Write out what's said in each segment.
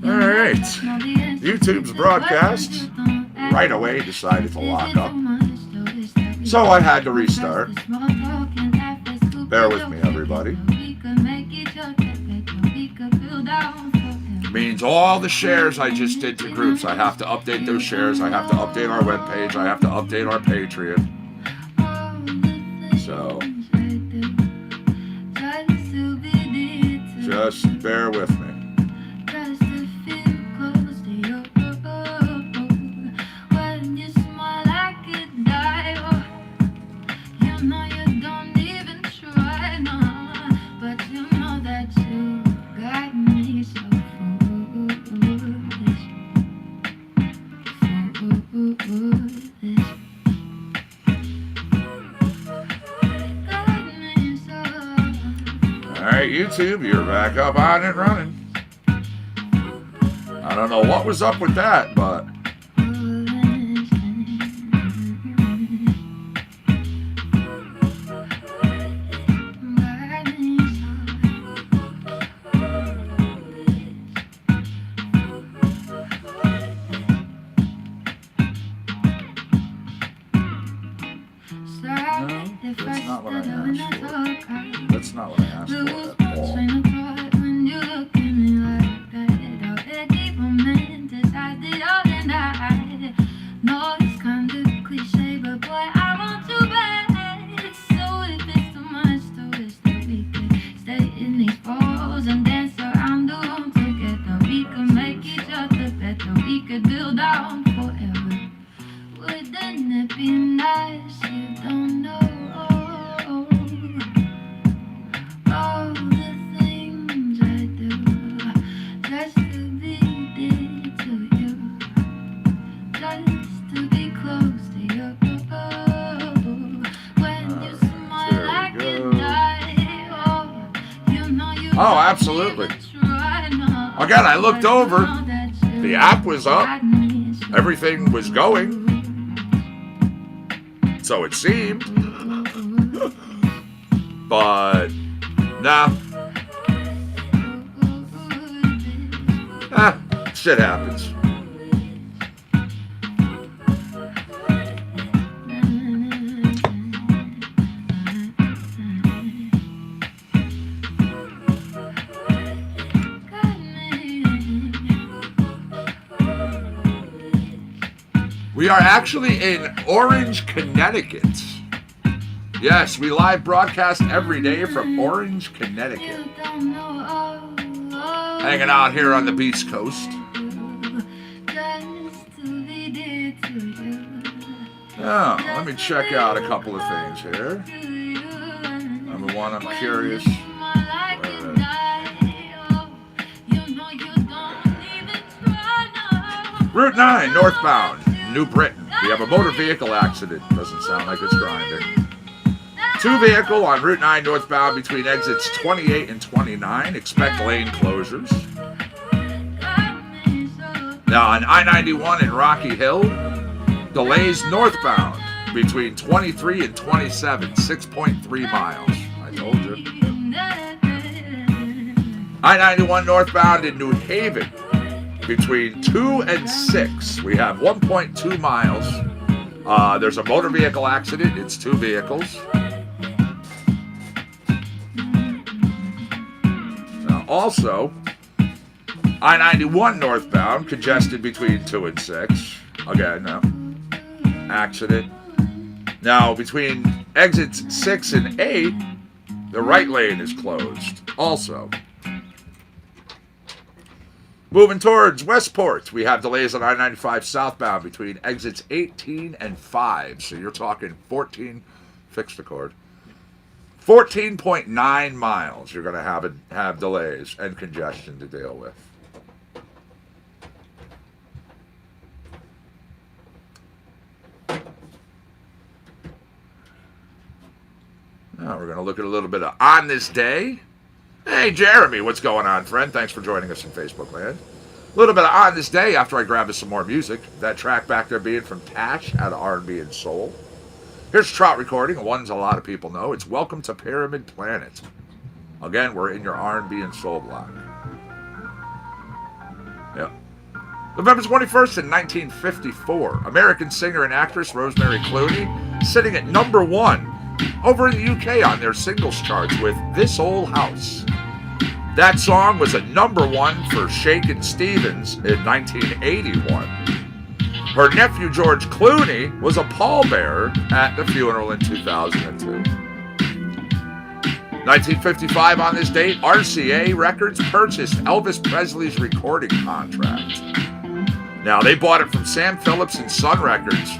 Alright. YouTube's broadcast right away decided to lock up. So I had to restart. Bear with me, everybody. Means all the shares I just did to groups, I have to update those shares. I have to update our webpage. I have to update our Patreon. So just bear with me. Alright, YouTube, you're back up on and running. I don't know what was up with that, but that's not what I asked for. That's not what I asked for at all. Oh, absolutely. Again, I looked over. The app was up. Everything was going. So it seemed. But, nah. Shit happens. We are actually in Orange, Connecticut. Yes, we live broadcast every day from Orange, Connecticut. Hanging out here on the Beast Coast. Oh, let me check out a couple of things here. Number one, I'm curious. Route 9, northbound. New Britain. We have a motor vehicle accident. Doesn't sound like it's grinding. 2 vehicle on Route 9 northbound between exits 28 and 29. Expect lane closures. Now on I-91 in Rocky Hill, delays northbound between 23 and 27, 6.3 miles. I told you. I-91 northbound in New Haven, between 2 and 6, we have 1.2 miles. There's a motor vehicle accident. It's 2 vehicles. Now, also, I-91 northbound, congested between 2 and 6. Again, no. Accident. Now, between exits 6 and 8, the right lane is closed. Also. Moving towards Westport, we have delays on I-95 southbound between exits 18 and 5. So you're talking 14, fixed the cord, 14.9 miles you're going to have delays and congestion to deal with. Now we're going to look at a little bit of On This Day. Hey, Jeremy, what's going on, friend? Thanks for joining us in Facebook land. A little bit of On This Day after I grab us some more music. That track back there being from Tash out of R&B and Soul. Here's a Trout recording, ones a lot of people know. It's Welcome to Pyramid Planet. Again, we're in your R&B and Soul block. Yeah. November 21st in 1954, American singer and actress Rosemary Clooney sitting at number 1 over in the UK on their singles charts with This Old House. That song was a number 1 for Shakin' Stevens in 1981. Her nephew George Clooney was a pallbearer at the funeral in 2002. 1955 on this date, RCA Records purchased Elvis Presley's recording contract. Now, they bought it from Sam Phillips and Sun Records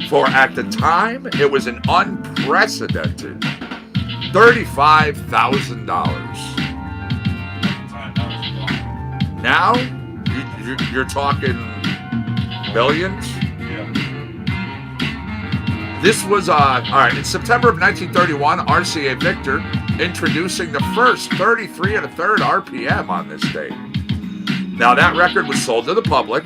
for, at the time, it was an unprecedented $35,000. Now, you're talking millions? Yeah. This was, all right, in September of 1931, RCA Victor introducing the first 33 1/3 RPM on this date. Now, that record was sold to the public.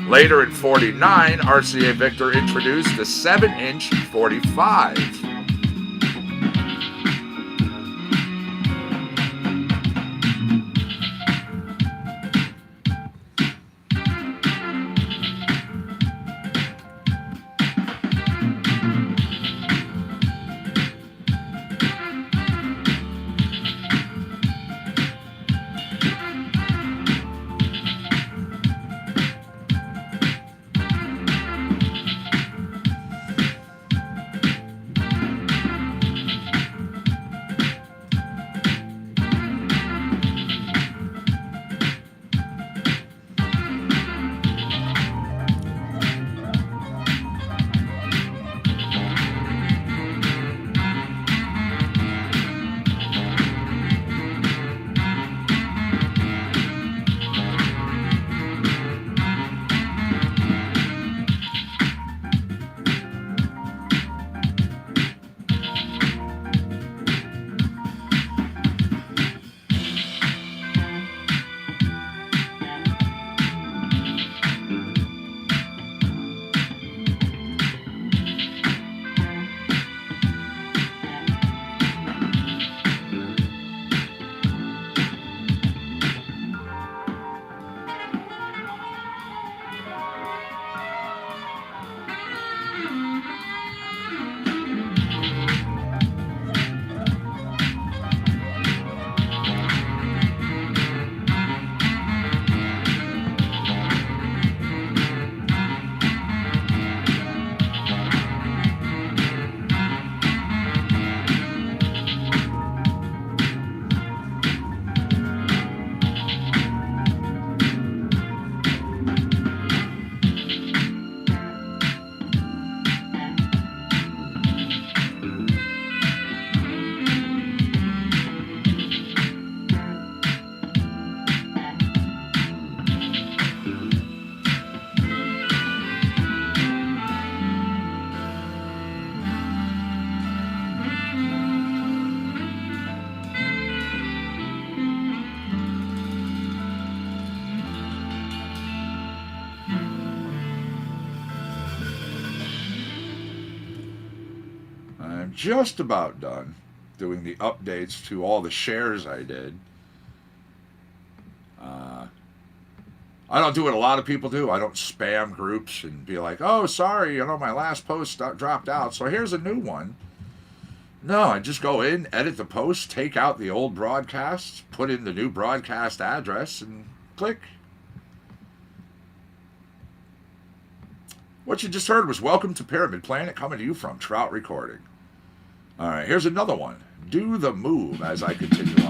Later in 49, RCA Victor introduced the 7-inch 45. Just about done doing the updates to all the shares I did. I don't do what a lot of people do. I don't spam groups and be like, oh, sorry, my last post dropped out, so here's a new one. No, I just go in, edit the post, take out the old broadcasts, put in the new broadcast address, and click. What you just heard was Welcome to Pyramid Planet, coming to you from Trout Recording. All right, here's another one. Do the Move as I continue on.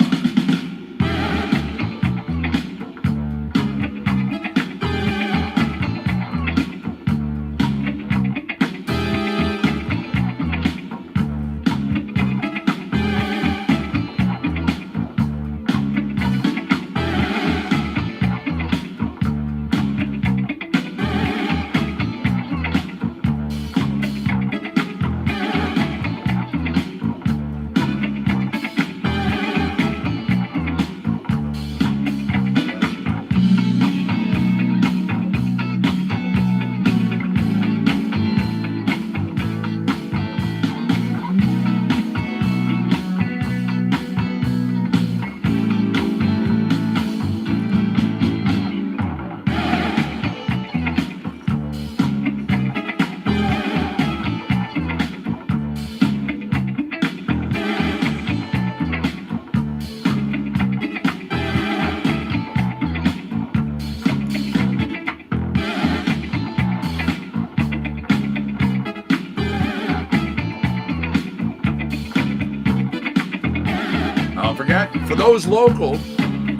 those local,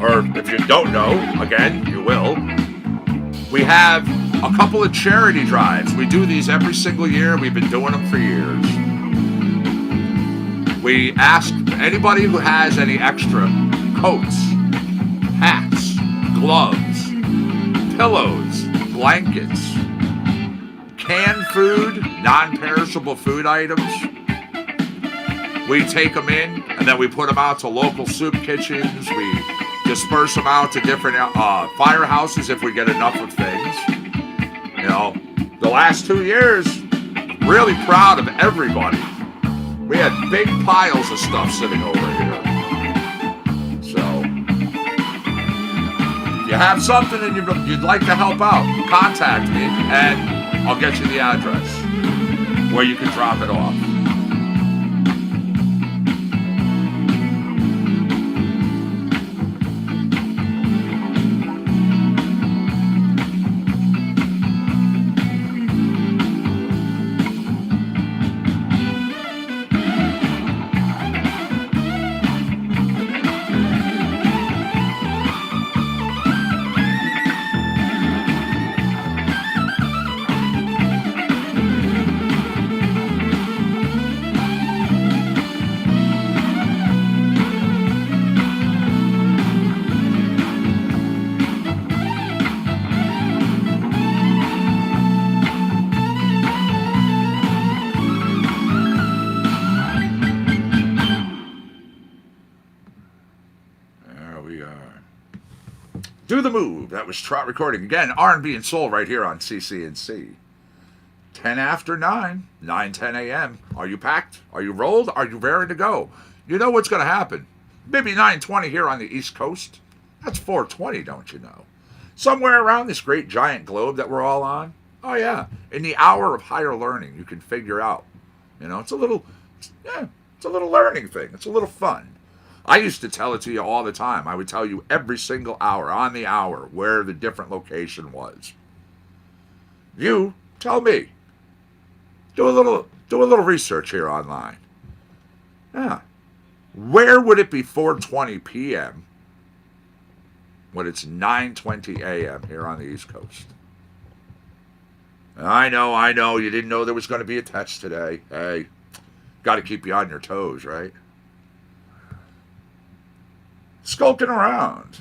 or if you don't know, again, you will, we have a couple of charity drives. We do these every single year. We've been doing them for years. We ask anybody who has any extra coats, hats, gloves, pillows, blankets, canned food, non-perishable food items. We take them in, and then we put them out to local soup kitchens. We disperse them out to different firehouses if we get enough of things. You know, the last 2 years, really proud of everybody. We had big piles of stuff sitting over here. So, if you have something and you'd like to help out, contact me, and I'll get you the address where you can drop it off. Do the Move. That was Trot recording. Again, R&B and Soul right here on CCNC. 10 after 9, 9:10 a.m. Are you packed? Are you rolled? Are you ready to go? You know what's going to happen. Maybe 9:20 here on the East Coast. That's 4:20, don't you know? Somewhere around this great giant globe that we're all on. Oh, yeah. In the hour of higher learning, you can figure out. You know, it's a little learning thing. It's a little fun. I used to tell it to you all the time. I would tell you every single hour, on the hour, where the different location was. You tell me. Do a little research here online. Yeah. Where would it be 4:20 p.m. when it's 9:20 a.m. here on the East Coast? I know. You didn't know there was going to be a test today. Hey, got to keep you on your toes, right? Skulking around.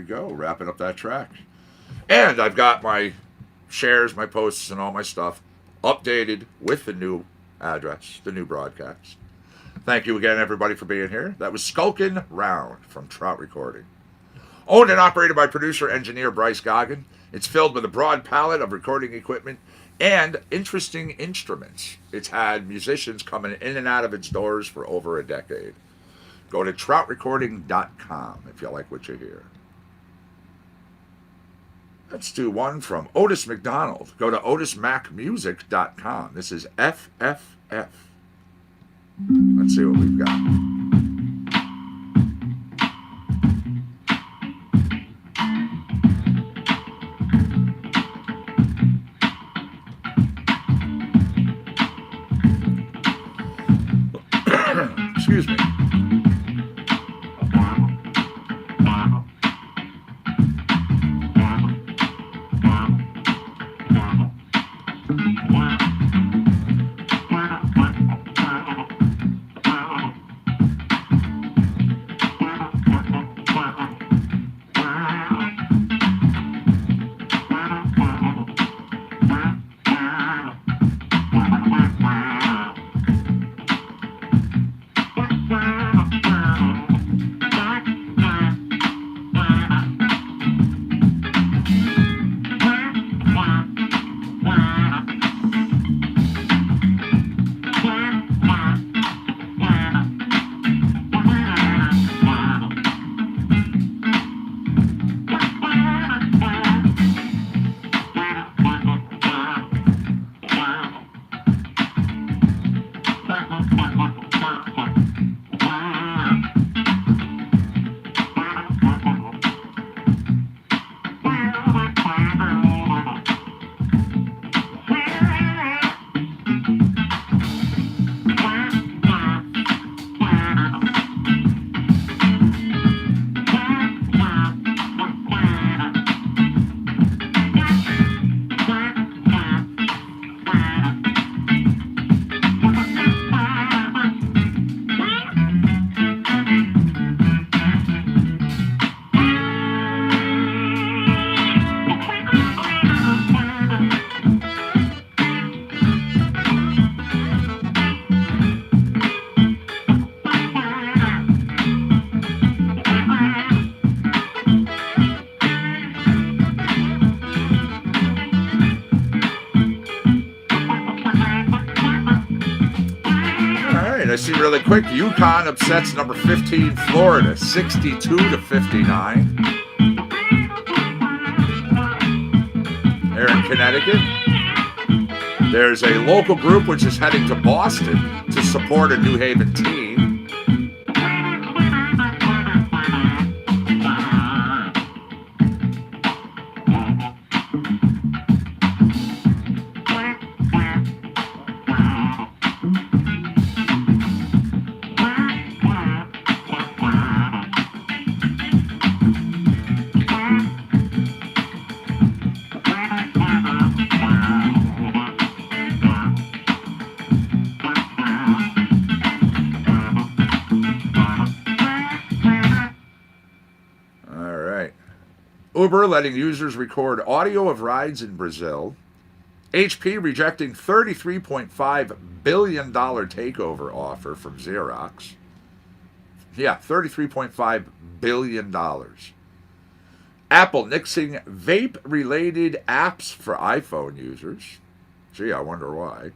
go, wrapping up that track. And I've got my shares, my posts, and all my stuff updated with the new address, the new broadcast. Thank you again, everybody, for being here. That was Skulkin' Round from Trout Recording. Owned and operated by producer engineer Bryce Goggin. It's filled with a broad palette of recording equipment and interesting instruments. It's had musicians coming in and out of its doors for over a decade. Go to troutrecording.com if you like what you hear. Let's do one from Otis McDonald. Go to otismacmusic.com. This is FFF. Let's see what we've got. Excuse me. I see really quick, UConn upsets number 15 Florida, 62-59. There in Connecticut. There's a local group which is heading to Boston to support a New Haven team. Uber letting users record audio of rides in Brazil. HP rejecting $33.5 billion takeover offer from Xerox. Yeah, $33.5 billion. Apple nixing vape-related apps for iPhone users. Gee, I wonder why.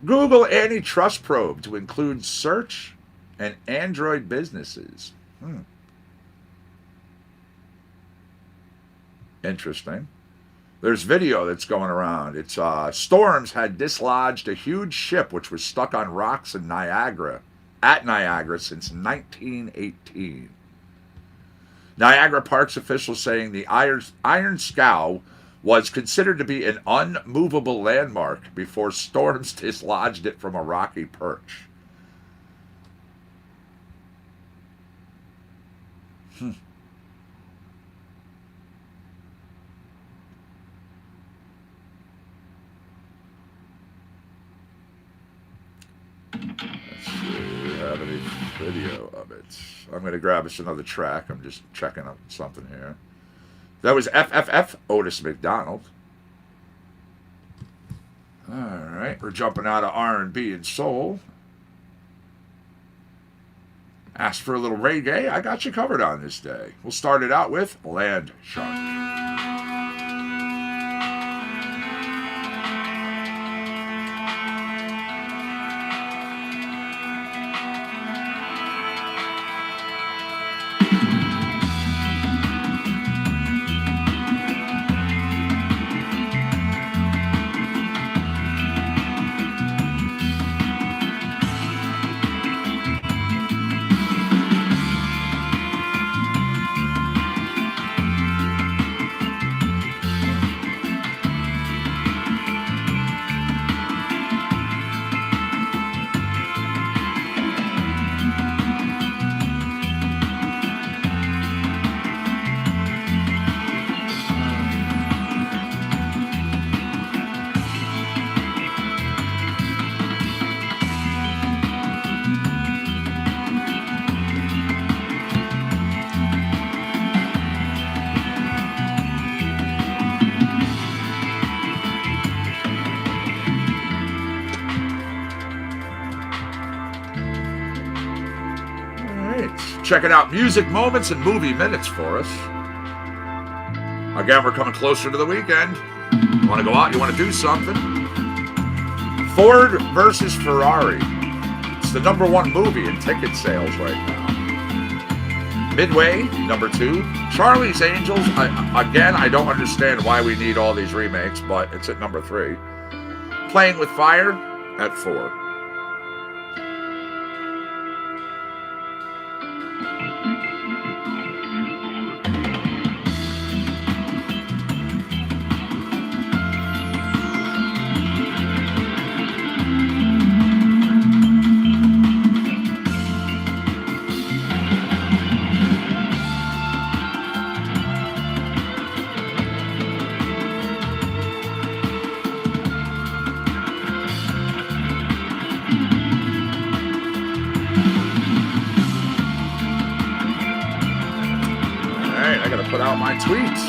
Google antitrust probe to include search and Android businesses. Interesting. There's video that's going around. It's storms had dislodged a huge ship which was stuck on rocks in Niagara, since 1918. Niagara Parks officials saying the Iron Scow was considered to be an unmovable landmark before storms dislodged it from a rocky perch. Let's see, we have any video of it. I'm going to grab us another track. I'm just checking up something here. That was FFF, Otis McDonald. All right, we're jumping out of R&B and soul. Ask for a little reggae. I got you covered on this day. We'll start it out with Land Shark. Checking out music moments and movie minutes for us. Again, we're coming closer to the weekend. You want to go out? You want to do something? Ford versus Ferrari. It's the #1 movie in ticket sales right now. Midway, #2. Charlie's Angels. I don't understand why we need all these remakes, but it's at #3. Playing with Fire at 4. My tweets.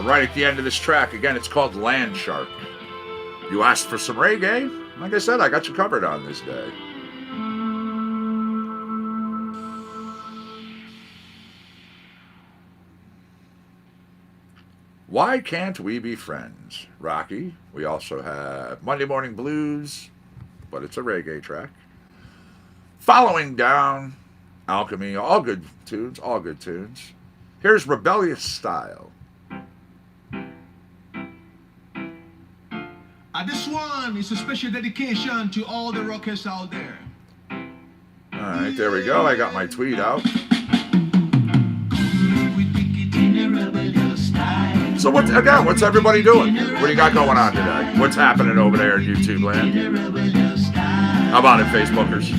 Right at the end of this track. Again, it's called Land Shark. You asked for some reggae. Like I said, I got you covered on this day. Why Can't We Be Friends? Rocky. We also have Monday Morning Blues, but it's a reggae track. Following Down, Alchemy. All good tunes, all good tunes. Here's Rebellious Style. This one is a special dedication to all the rockers out there. All right, there we go. I got my tweet out. So what's everybody doing? What do you got going on today? What's happening over there in YouTube land? How about it, Facebookers?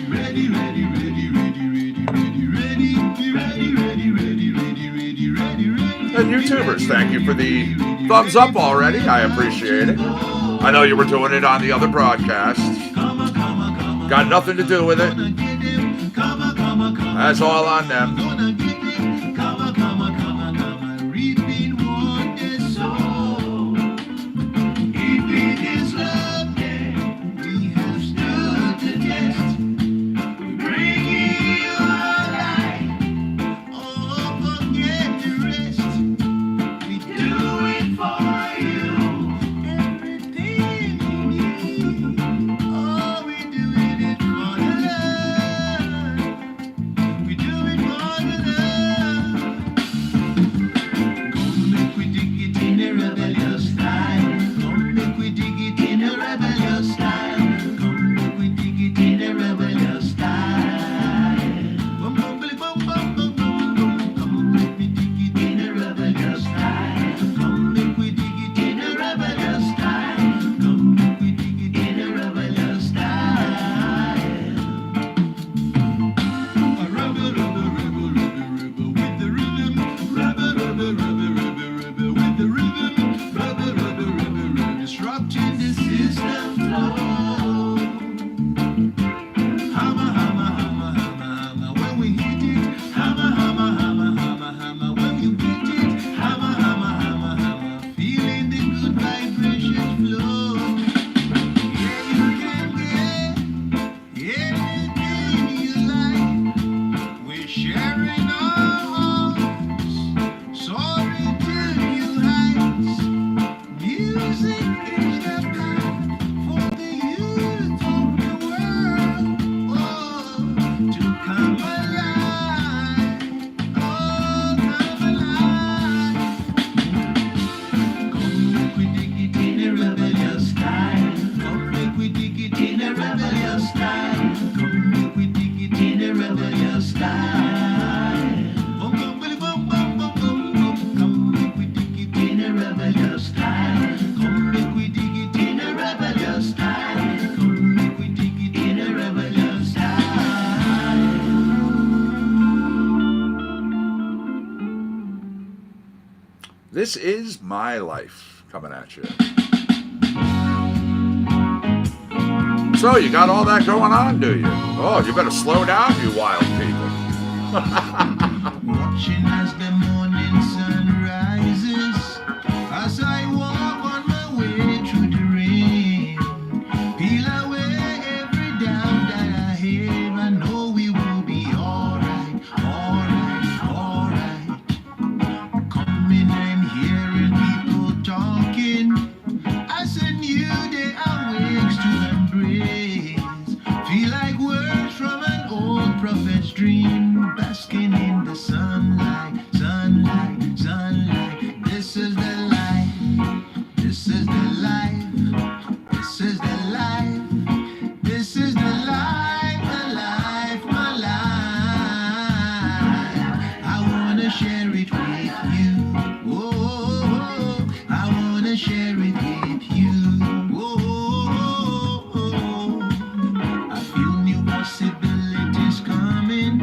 Ready. And YouTubers, thank you for the thumbs up already. I appreciate it. I know you were doing it on the other broadcast. Got nothing to do with it. That's all on them. This is My Life coming at you. So, you got all that going on, do you? Oh, you better slow down, you wild people. Watching as the morning sun rises, as I walk on my way through the rain, peel away every doubt that I have. I know we will be alright, alright, alright. Coming and hearing people talking, as a new day awakes to embrace. Feel like words from an old prophet's dream, basking in the sunlight, sunlight, sunlight. This is the life, this is the life, this is the life, this is the life, my life, my life. I wanna share it with you. Oh, I wanna share it with you. Oh, I feel new possibilities coming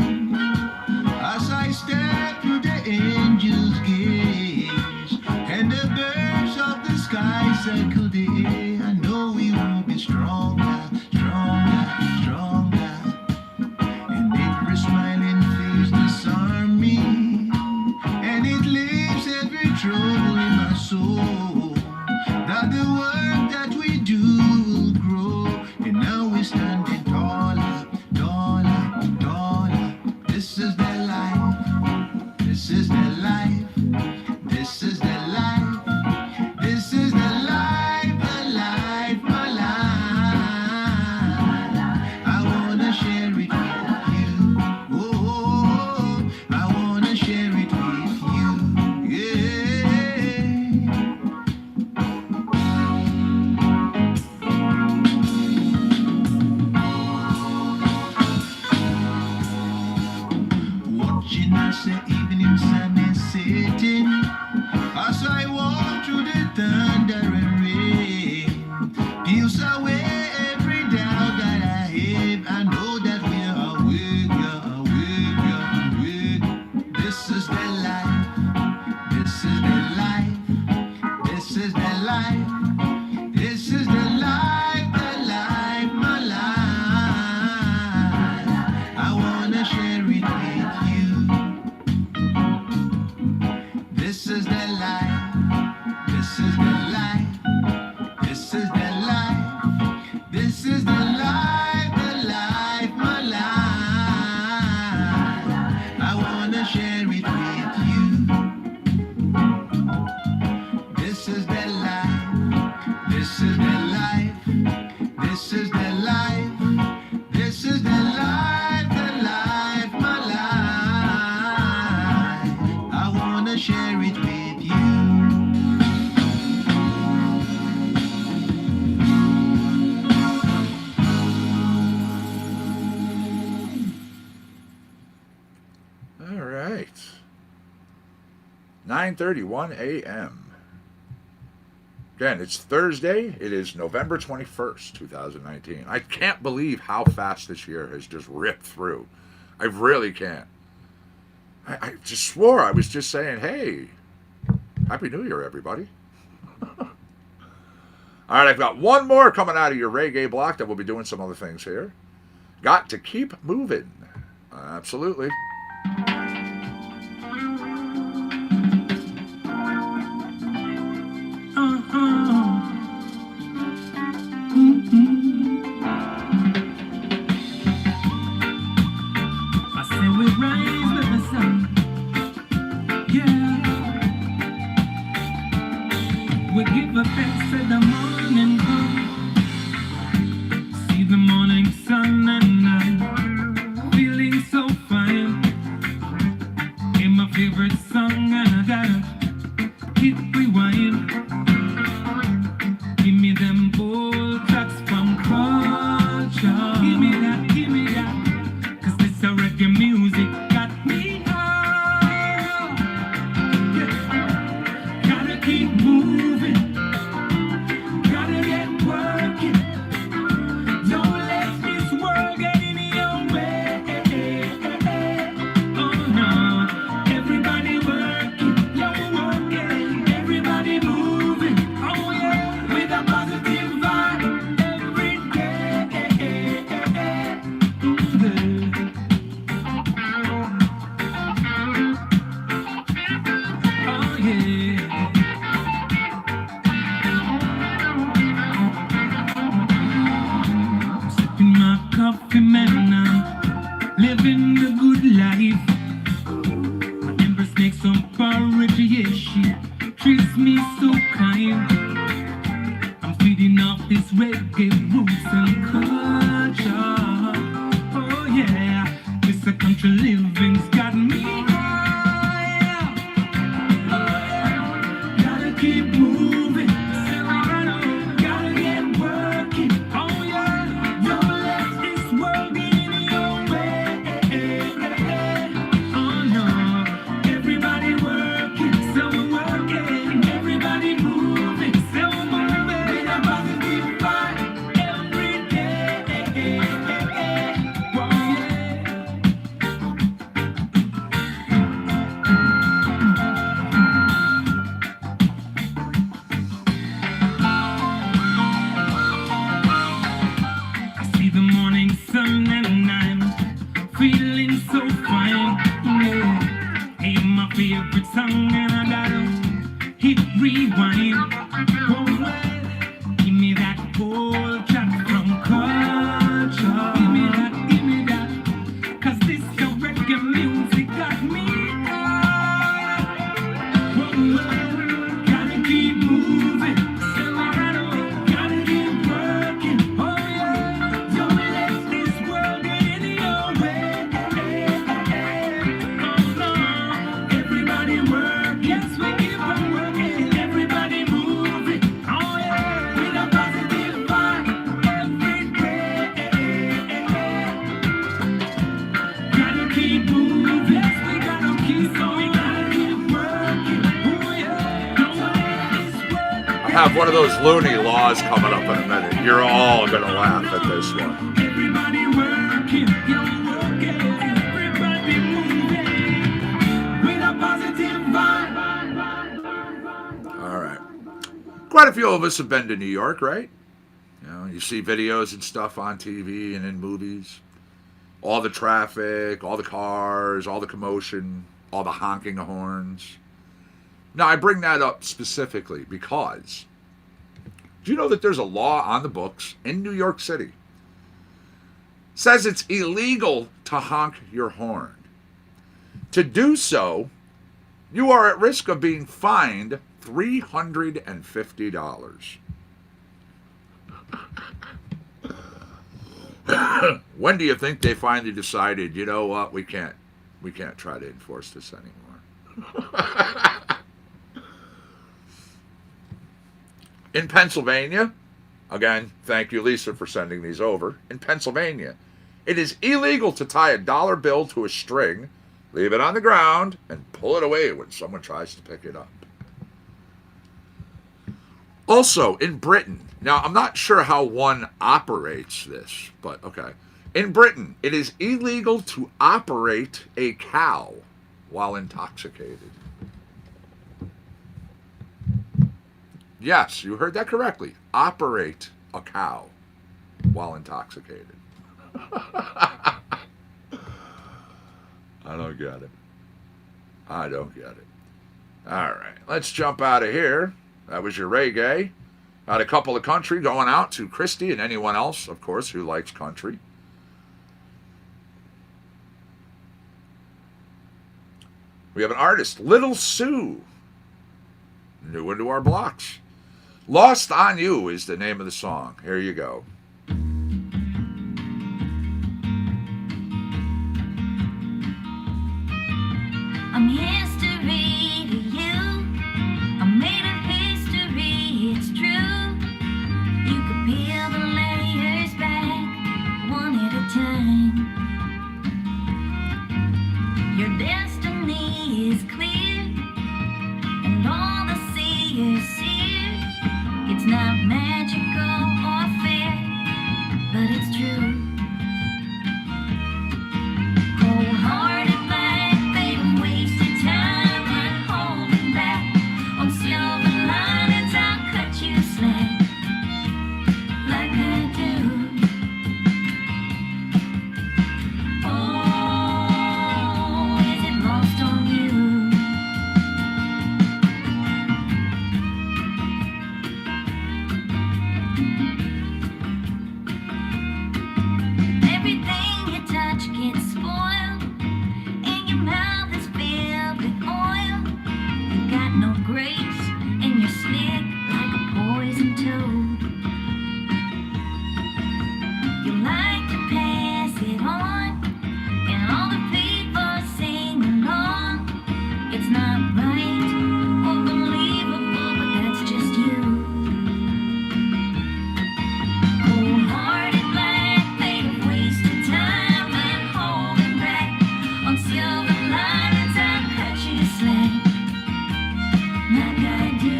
as I step through the angel's gates, and the birds of the sky circle the air. I know we will be stronger, stronger, stronger, and every smiling face disarm me, and it leaves every trouble in my soul, that the work that we do will grow, and now we're standing taller, taller, taller. This is the life, this is the life, this is the life, this is the life, my life, my life. I wanna share it with you. Oh, I wanna share it with you. Yeah. Watching as the evening sun is setting, as I walk through the thunder and rain, peels away every doubt that I have. I know that we are 9:31 a.m. Again, it's Thursday. It is November 21st, 2019. I can't believe how fast this year has just ripped through. I really can't. I just swore I was just saying, hey, Happy New Year, everybody. All right, I've got one more coming out of your reggae block that we'll be doing some other things here. Got to keep moving. Absolutely. We give a thanks in the morning come. See the morning sun and I'm feeling so fine. In my favorite song and I gotta hit rewind. Give me them old tracks from culture. Give me that, cause this a reggae music got me high. Yeah. Gotta keep moving. Gotta get working. Don't let this world get in your way. Oh no, everybody working, you're working, everybody moving. Oh yeah, with a positive vibe every day. Oh yeah. Sipping my coffee, man, I'm living the good life. My empress makes some porridge, yeah, she treats me so kind. I'm feeding off this reggae roots and culture. Oh yeah, this a country living's got me high. Oh yeah, gotta keep moving. Gotta get working. Oh yeah, don't let this world get in your way. Oh no, everybody working, so we're working. Everybody moving, so we're moving. With a positive vibe every day. Oh I see the morning sun and I'm feeling so fine. Yeah. Hey, my favorite song and I gotta hit rewind. Oh, well, give me that old track from culture. Give me that, cause this your reggae music got me high. Oh, well, gotta keep moving. Gotta keep working. Oh yeah, don't let this world get in your way. Oh no, everybody working. Yes, we keep on working. Everybody moving. Oh yeah, with a positive vibe every day. Gotta keep moving. Yes, we gotta keep going. Gotta keep working. Oh yeah, don't let this world. I have one of those loony laws coming up in a minute. You're all going to laugh at this one. Everybody working, you're working, everybody moving with a positive vibe. All right. Quite a few of us have been to New York, right? You see videos and stuff on TV and in movies. All the traffic, all the cars, all the commotion, all the honking of horns. Now, I bring that up specifically because do you know that there's a law on the books in New York City? Says it's illegal to honk your horn. To do so, you are at risk of being fined $350. When do you think they finally decided, you know what, we can't try to enforce this anymore? In Pennsylvania, again, thank you, Lisa, for sending these over. In Pennsylvania, it is illegal to tie a dollar bill to a string Leave it on the ground and pull it away when someone tries to pick it up. Also, in Britain, now I'm not sure how one operates this, but okay. In Britain, it is illegal to operate a cow while intoxicated. Yes, you heard that correctly. Operate a cow while intoxicated. I don't get it. I don't get it. All right, let's jump out of here. That was your reggae. Had a couple of country going out to Christy and anyone else, of course, who likes country. We have an artist, Little Sue, new into our blocks. Lost on You is the name of the song. Here you go. I'm history to you. I'm made of history, it's true. You could peel the layers back one at a time. Your destiny is clear, and all the seers see it. It's not magical or fair, but it's true. Cold-hearted black, they've wasted time and holding back on silver linings. I'll cut you slack like I do. Oh, is it lost on you? Everything you touch gets spoiled, and your mouth is filled with oil. You got no grace, and you're slick like a poison toad. You like to pass it on, and all the people sing along. It's not right or believable, but that's just you. Cold-hearted black, they've wasted time and holding back on silver linings. I'll cut you slack like I do.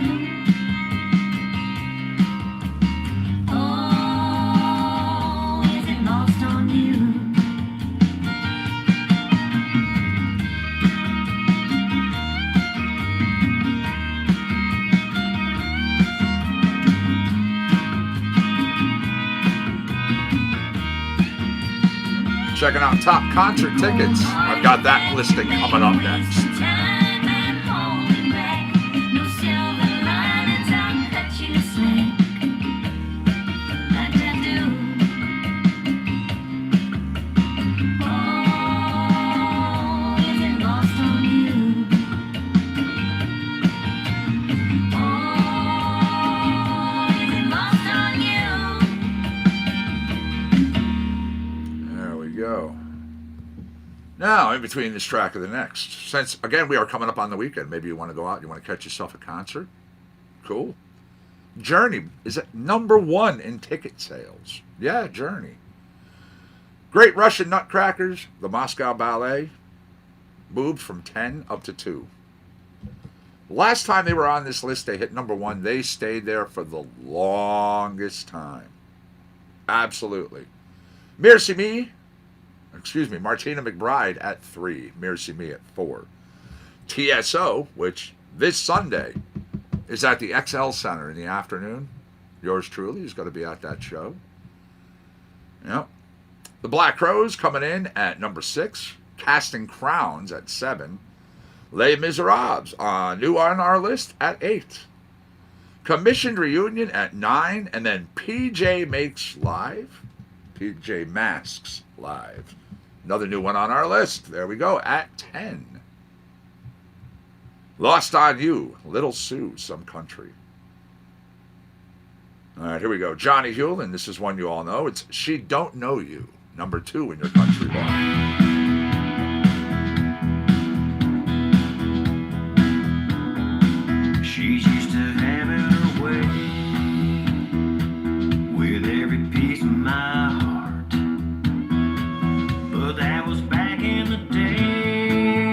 Oh, is it lost on you? Checking out top concert tickets. I've got that listing coming up next. Time and holding back, no silver linings. I'll cut you slack like I do. Oh, is it lost on you? Oh, is it lost on you? There we go. Now, in between this track and the next, since, again, we are coming up on the weekend, maybe you want to go out, you want to catch yourself a concert? Cool. Journey is at #1 in ticket sales. Yeah, Journey. Great Russian Nutcrackers, the Moscow Ballet, moved from 10 up to 2. Last time they were on this list, they hit #1. They stayed there for the longest time. Absolutely. Martina McBride at 3. Mercy Me at 4. TSO, which this Sunday is at the XL Center in the afternoon. Yours truly is going to be at that show. Yep. The Black Crowes coming in at #6. Casting Crowns at 7. Les Miserables, new on our list at 8. Commissioned Reunion at 9. And then PJ Masks Live. Another new one on our list. There we go, at 10. Lost on You, Little Sue, Some Country. All right, here we go. Johnny Hewlin, this is one you all know. It's She Don't Know You, #2 in your country bar. She's used to having her way with every piece of my heart. But that was back in the day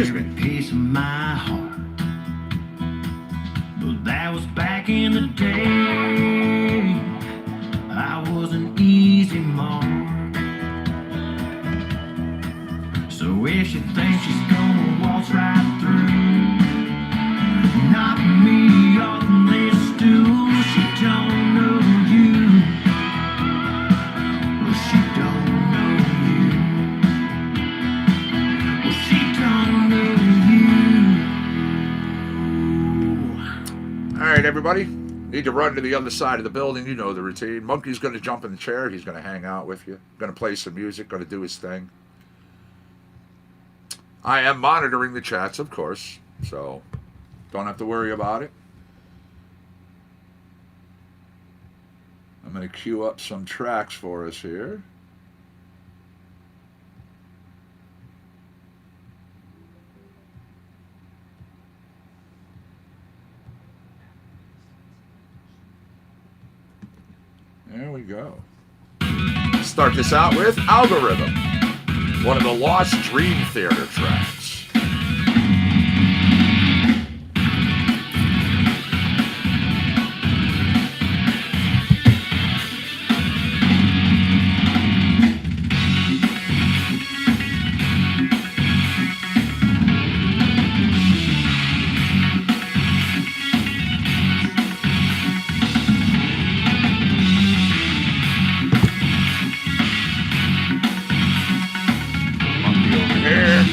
Excuse me. Piece of my heart. But that was back in the day. I was an easy mark. So if she thinks she's gonna waltz right through, knock me off this stool, she don't know you. Well, she don't know you. Well, she don't know you. All right, everybody. Need to run to the other side of the building. You know the routine. Monkey's going to jump in the chair. He's going to hang out with you. Going to play some music. Going to do his thing. I am monitoring the chats, of course, so don't have to worry about it. I'm going to queue up some tracks for us here. There we go. Start this out with Algorithm, one of the Lost Dream Theater tracks. Monkey over here.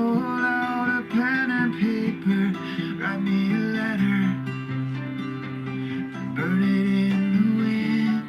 pull out a pen and paper, write me a letter, burn it in the wind.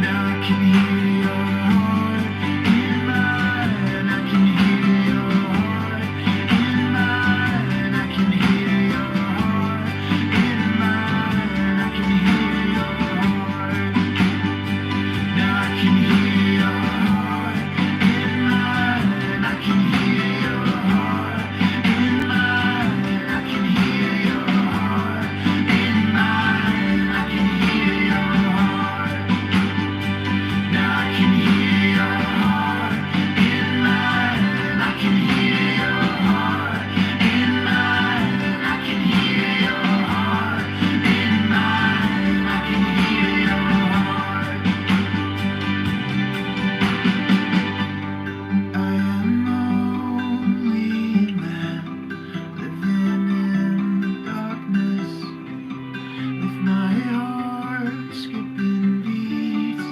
Now I can hear your heart in mine. I can hear your heart in mine. I can hear your heart in mine. I can hear your heart. Now I can hear your heart in mine. I can hear your heart in mine. I can hear your heart in mine. I can hear your heart. Now I can hear your heart in mine. I can hear your heart in mine. I can hear your heart in mine. I can hear your heart. I am only a man living in the darkness with my heart skipping beats.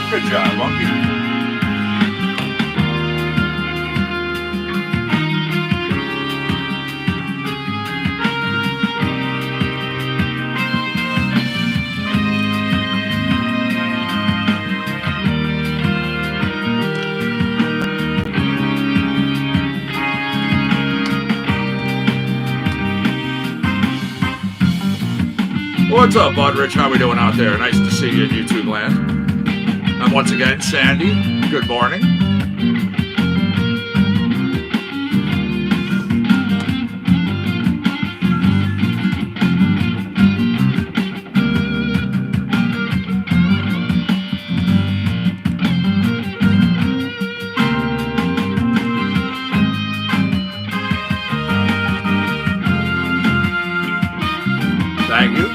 Good job, Monkey. What's up, Bud Rich? How we doing out there? Nice to see you in YouTube land. And once again, Sandy, good morning. Thank you.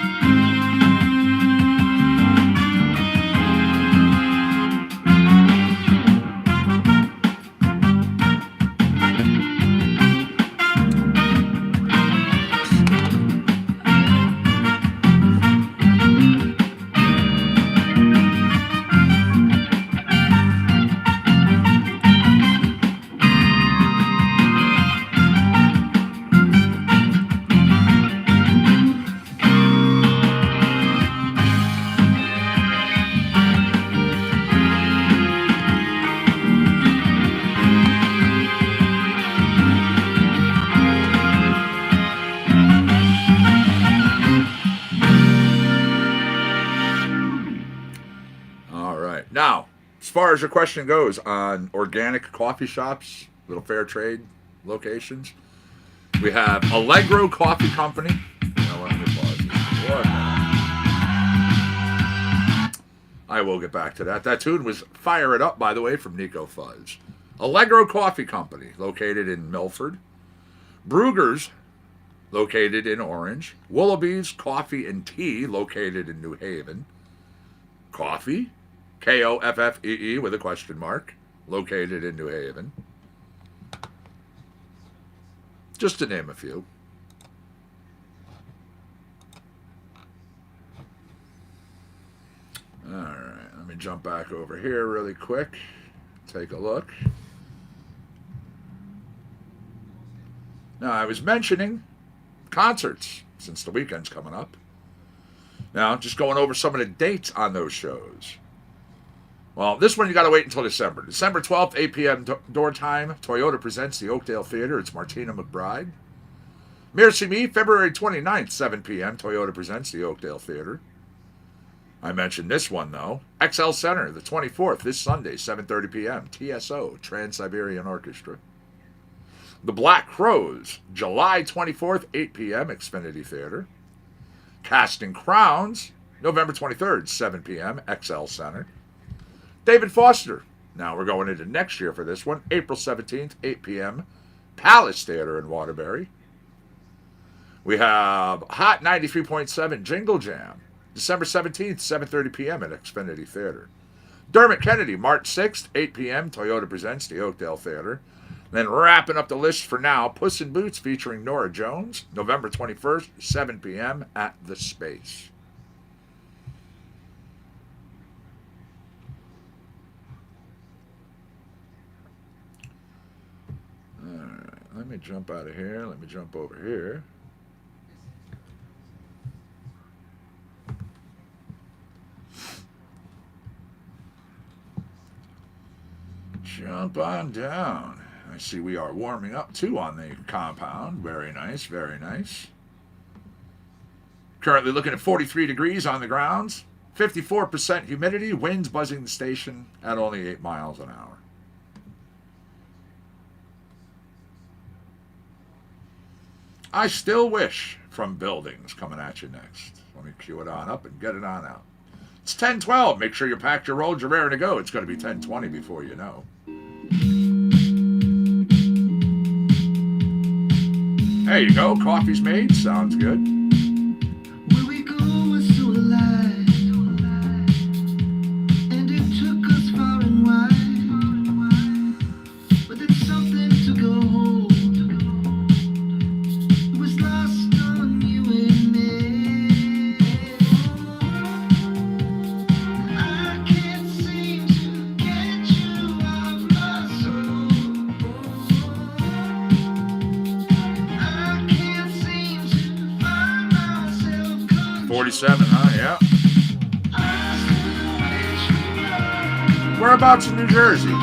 Now, as far as your question goes on organic coffee shops, little fair trade locations, we have Allegro Coffee Company. Now, let me pause this. What? I will get back to that. That tune was Fire It Up, by the way, from Nico Fuzz. Allegro Coffee Company, located in Milford. Brugger's, located in Orange. Willoughby's Coffee and Tea, located in New Haven. Coffee, Koffee with a question mark, located in New Haven. Just to name a few. All right, let me jump back over here really quick. Take a look. Now, I was mentioning concerts since the weekend's coming up. Now, just going over some of the dates on those shows. Well, this one you got to wait until December. December 12th, 8 p.m. Door time. Toyota presents the Oakdale Theater. It's Martina McBride. Mercy Me, February 29th, 7 p.m. Toyota presents the Oakdale Theater. I mentioned this one, though. XL Center, the 24th, this Sunday, 7:30 p.m. TSO, Trans-Siberian Orchestra. The Black Crowes, July 24th, 8 p.m., Xfinity Theater. Casting Crowns, November 23rd, 7 p.m., XL Center. David Foster, now we're going into next year for this one, April 17th, 8 p.m., Palace Theater in Waterbury. We have Hot 93.7 Jingle Jam, December 17th, 7:30 p.m. at Xfinity Theater. Dermot Kennedy, March 6th, 8 p.m., Toyota presents the Oakdale Theater. Then wrapping up the list for now, Puss in Boots featuring Norah Jones, November 21st, 7 p.m. at The Space. All right, let me jump out of here. Let me jump over here. Jump on down. I see we are warming up too on the compound. Very nice, very nice. Currently looking at 43 degrees on the grounds. 54% humidity. Winds buzzing the station at only 8 miles an hour. I Still Wish from Buildings coming at you next. Let me cue it on up and get it on out. It's 10:12. Make sure you packed your rolled, you're raring to go. It's going to be 10:20 before you know. There you go. Coffee's made. Sounds good. Where we go is so alive, and it took us far and wide, but it's something to go hold. It was lost on you and me. I can't seem to get you off my soul. I can't seem to find myself 47, huh? Yeah. Whereabouts in New Jersey?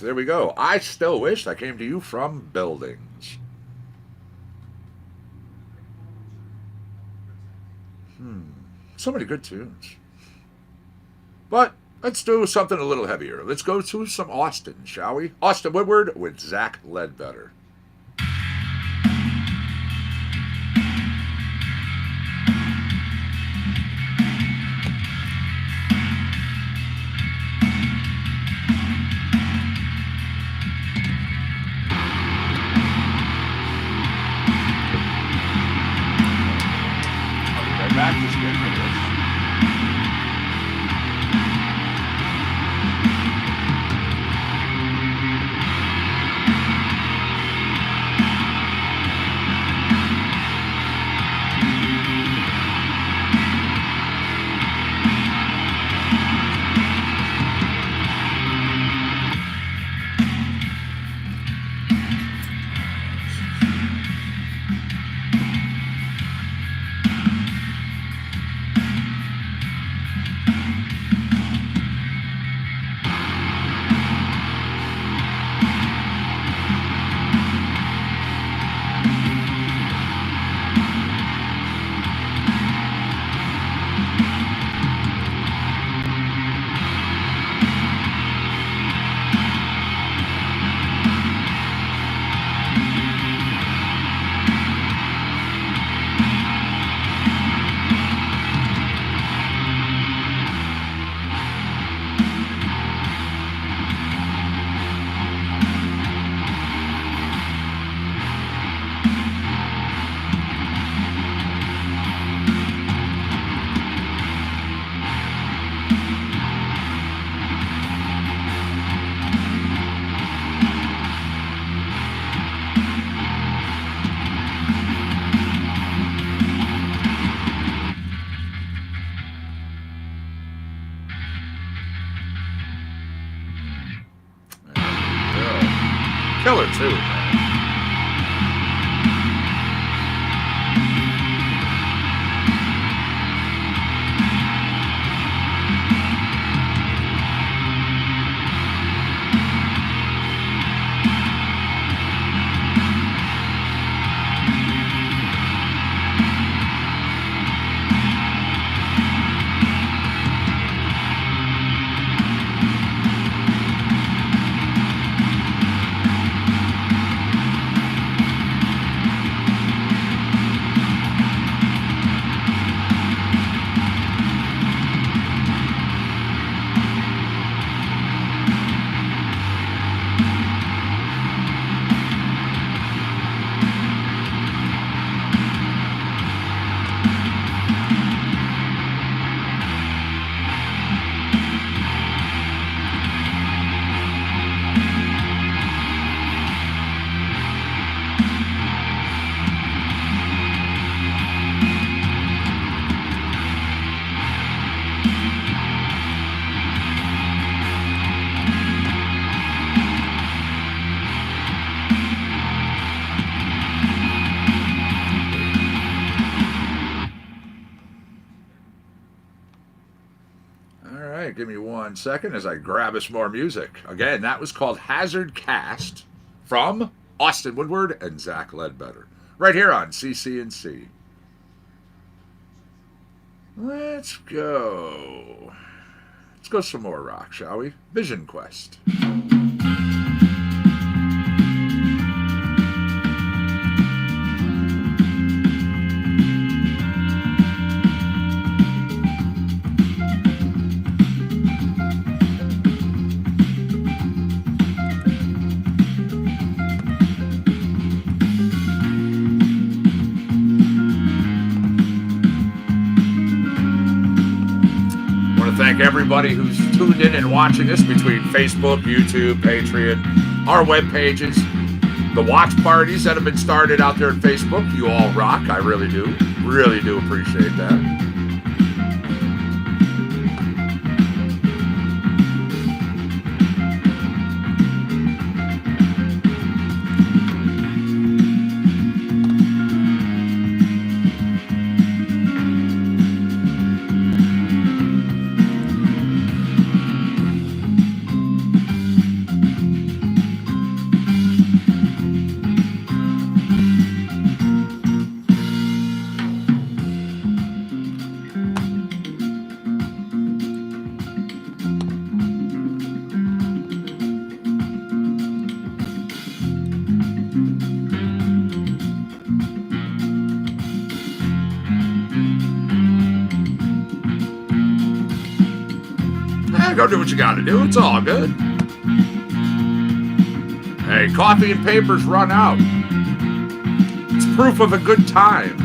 There we go. I Still Wish. That came to you from Buildings. So many good tunes. But let's do something a little heavier. Let's go to some Austin, shall we? Austin Woodward with Zach Ledbetter. Back, just get rid of this. Killer too, man. Give me 1 second as I grab us more music. Again, that was called Hazard Cast from Austin Woodward and Zach Ledbetter. Right here on CCNC. Let's go. Let's go some more rock, shall we? Vision Quest. Thank everybody who's tuned in and watching us between Facebook, YouTube, Patreon, our web pages, the watch parties that have been started out there on Facebook. You all rock. I really do appreciate that. go do what you gotta do. It's all good. Hey, coffee and papers run out. It's proof of a good time.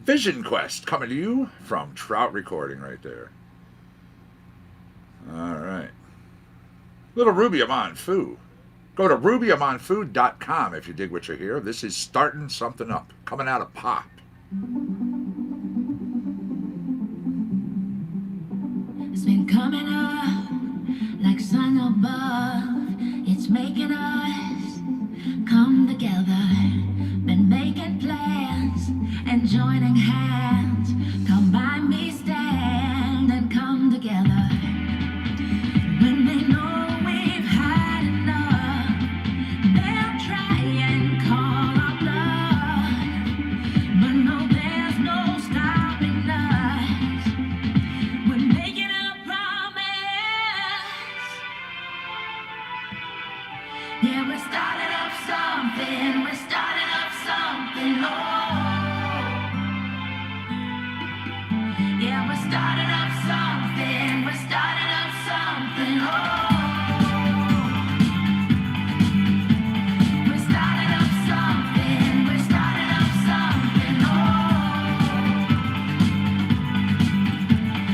Vision Quest coming to you from Trout Recording right there. All right. Little Ruby Amon Fu. Go to rubyamonfu.com if you dig what you hear. This is Starting Something Up, coming out of Pop. It's been coming up like sun above. It's making us come together. Been making plans and joining hands. Come by me, stand and come together. When they know we've had enough, they'll try and call our bluff. But no, there's no stopping us. We're making a promise. Yeah, we're starting up something. We're starting up something. Oh. Yeah, we're starting up something. We're starting up something. Oh. We're starting up something. We're starting up something. Oh.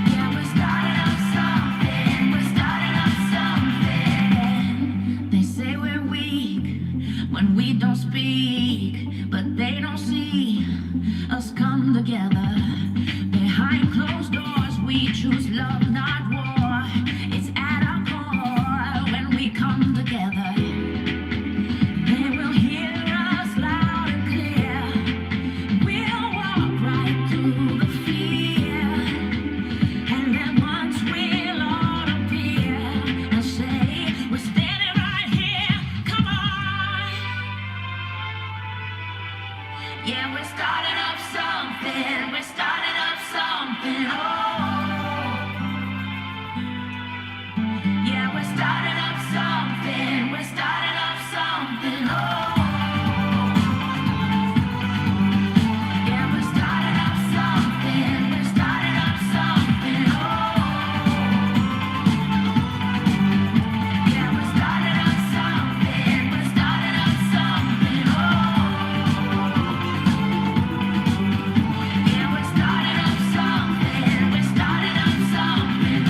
Yeah, we're starting up something. We're starting up something. They say we're weak when we don't speak, but they don't see us come together. Behind closed doors, we choose love, not war. It's at our core when we come together. They will hear us loud and clear. We'll walk right through the fear. And then once we'll all appear and say, we're standing right here. Come on. Yeah, we're starting up something. We're starting up something. Oh. Yeah, we're starting up something. We're starting up something. Oh. Yeah, we're starting up something. We're starting up something. Oh. Yeah, we're starting up something. We're starting up something. Oh. Yeah, we're starting up something. We're starting up something. Oh.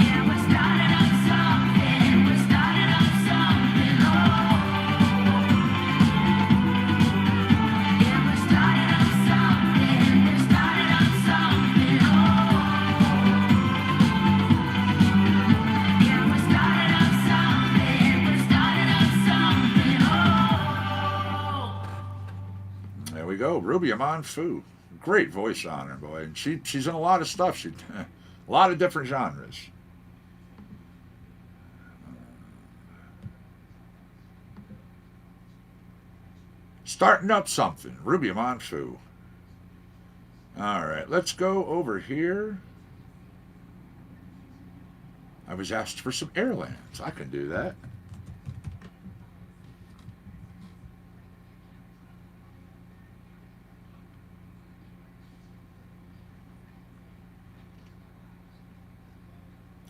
Yeah, we're starting up something. We're starting up something. Oh. Yeah, we're starting up something. We're starting up something. Oh. Yeah, we're starting up something. We're starting up something. Oh. There we go. Ruby Amon Fu. great voice on her, boy. And she's in a lot of stuff. A lot of different genres. Starting up something. Ruby Monfu. All right, let's go over here. I was asked for some Airlands. I can do that.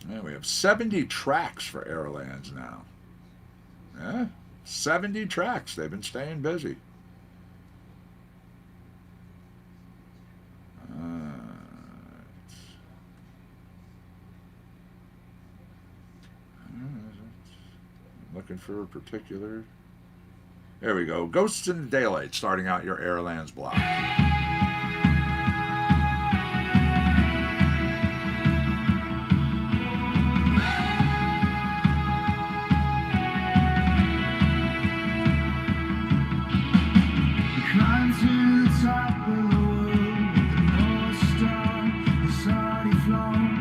Yeah, we have 70 tracks for Airlands now. Yeah, 70 tracks. They've been staying busy. Looking for a particular. There we go. Ghosts in the Daylight, starting out your Airlands block. Climb to the top of the world with the North Star has already flown.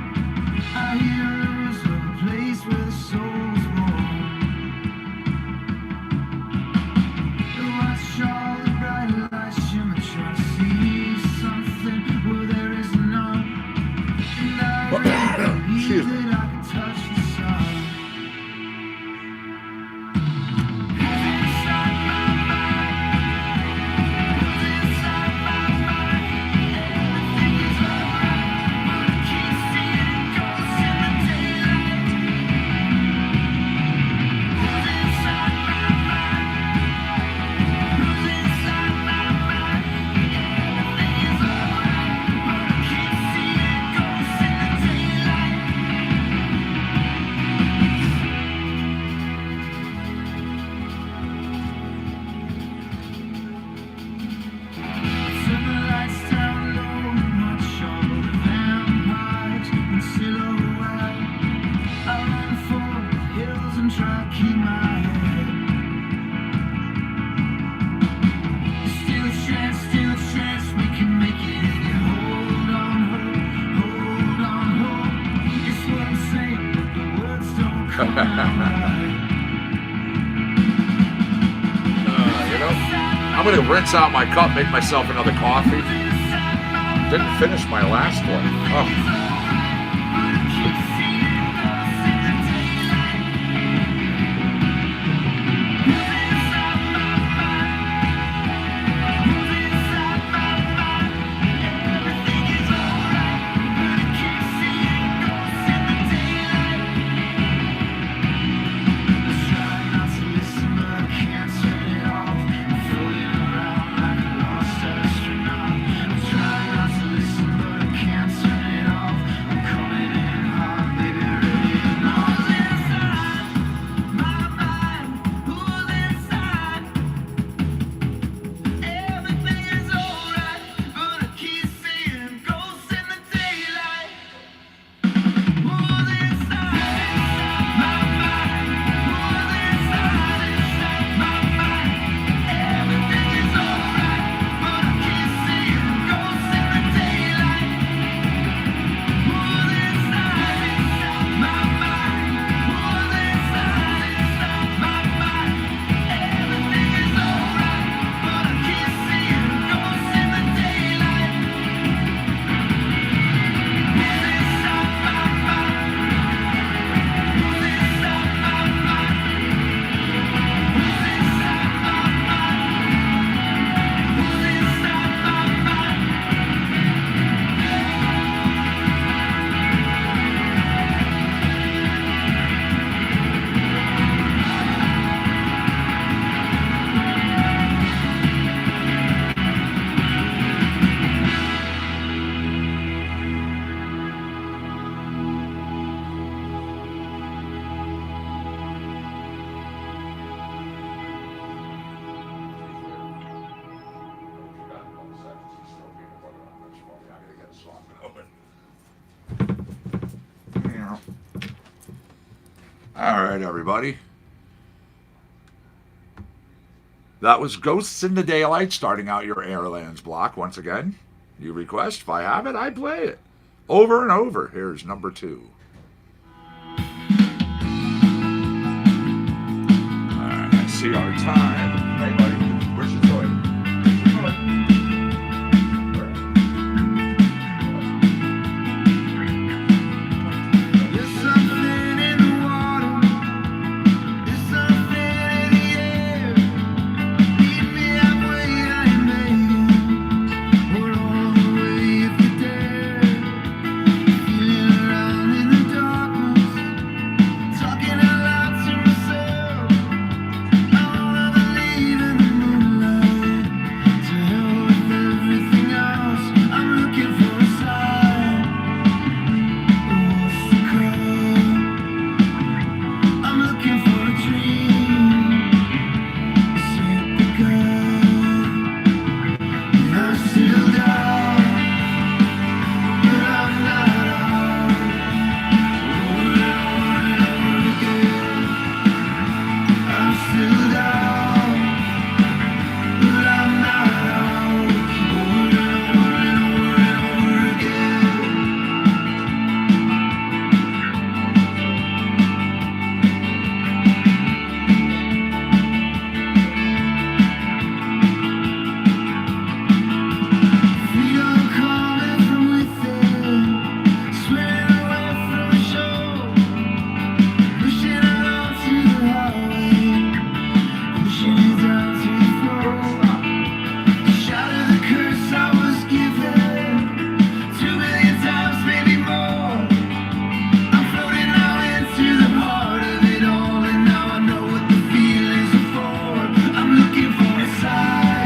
I hear rumors of a place where the soul is born. Watch all the bright lights shimmer, try to see something where there is none. And I really believe that I can touch the sun. Inside my mind, inside my mind, everything is alright, but I keep seeing ghosts in the daylight. Inside my mind, inside my mind, everything is alright, but I keep seeing ghosts in the daylight. Turn the lights down low and watch all the vampires in silhouette. I run for the hills and try to keep my head. Still a chance, we can make it. Hold on, hope. It's what I'm saying, but the words don't come out right. You know, I'm going to rinse out my cup, make myself another coffee. Didn't finish my last one. Oh. All right, everybody. That was Ghosts in the Daylight, starting out your Airlands block once again. You request. If I have it, I play it. Over and over. Here's number 2. Alright, I see our time. Hey, buddy. Where's your toy? There's something in the water. There's something in the air. Meet me halfway, I ain't begging. Hold on the way if you dare. Feeling around in the darkness, talking out loud to myself. I wanna believe in the moonlight. To hell with everything else. I'm looking for a sign. What's the call? I'm looking for a dream. Set the gun. I'm still down, but I'm not out. Over and over again. I'm still down, but I'm not out. Over and over again. Feel coming from within, sweating away from the show, pushing it onto the highway, pushing it down to the floor. Shatter the curse I was given, 2 million times, maybe more. I'm floating now into the heart of it all, and now I know what the feelings are for. I'm looking for a sign.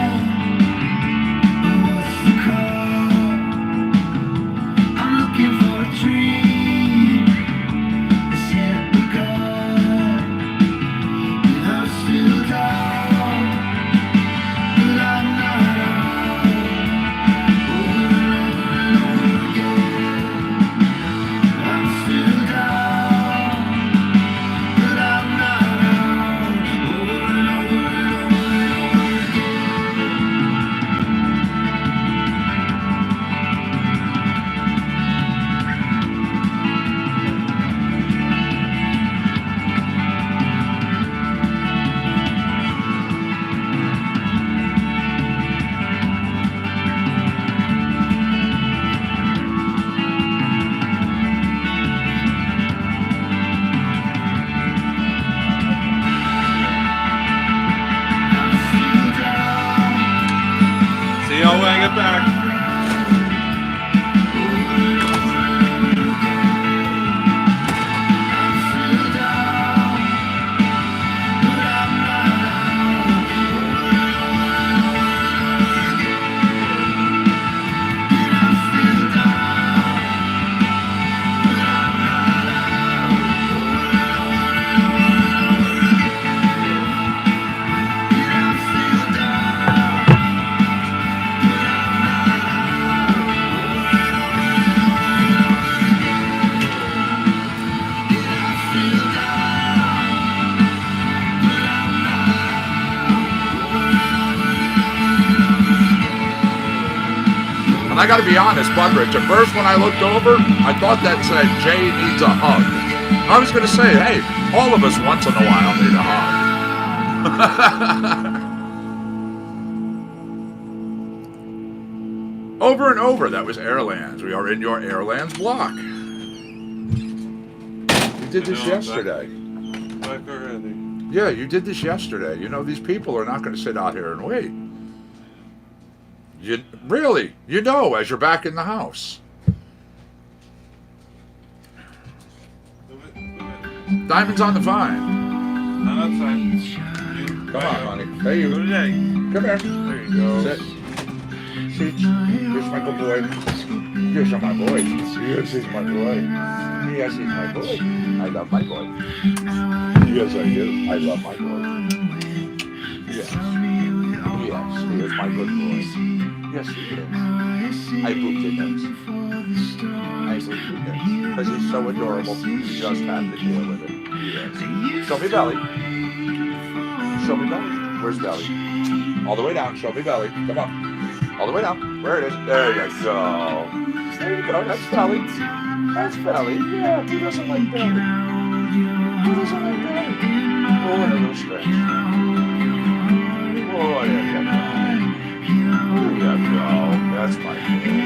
What's the call? I'm looking for a dream. Set the gun. I'm still down, but I'm not out. Over and over again. I'm still down, but I'm not out. Over and over again. I'm still down. See y'all when I get back. I'm still down, but I'm not out. I'm still down, but I'm not out. I'm still down, but I'm not And I got to be honest, Budrich, at first when I looked over, I thought that said Jay needs a hug. I was going to say, hey, all of us once in a while need a hug. Over and over, that was Airlands. We are in your Airlands block. You did this yesterday. Back already. Yeah, you did this yesterday. You know, these people are not going to sit out here and wait. You really, you know, as you're back in the house. Diamonds on the vine. No, that's fine. Come on, honey. Hey, you. Good day. Come here. There you go. Sit. Sit. Here's my good boy. Here's my boy. Yes, he's my boy. Yes, he's my boy. I love my boy. Yes, I do. I love my boy. Yes. Yes, he is my good boy. Yes, he is. I pooped in him. I pooped in him. Because he's so adorable. You just have to deal with it. Yes. Show me belly. Show me belly. Where's belly? All the way down. Show me belly. Come on. All the way down. Where it is? There you go. There you go. That's Belly. That's Belly. Yeah, who doesn't like Belly? Who doesn't like Belly? Oh, one of those strings. Oh, there you go. There you go. That's my boy.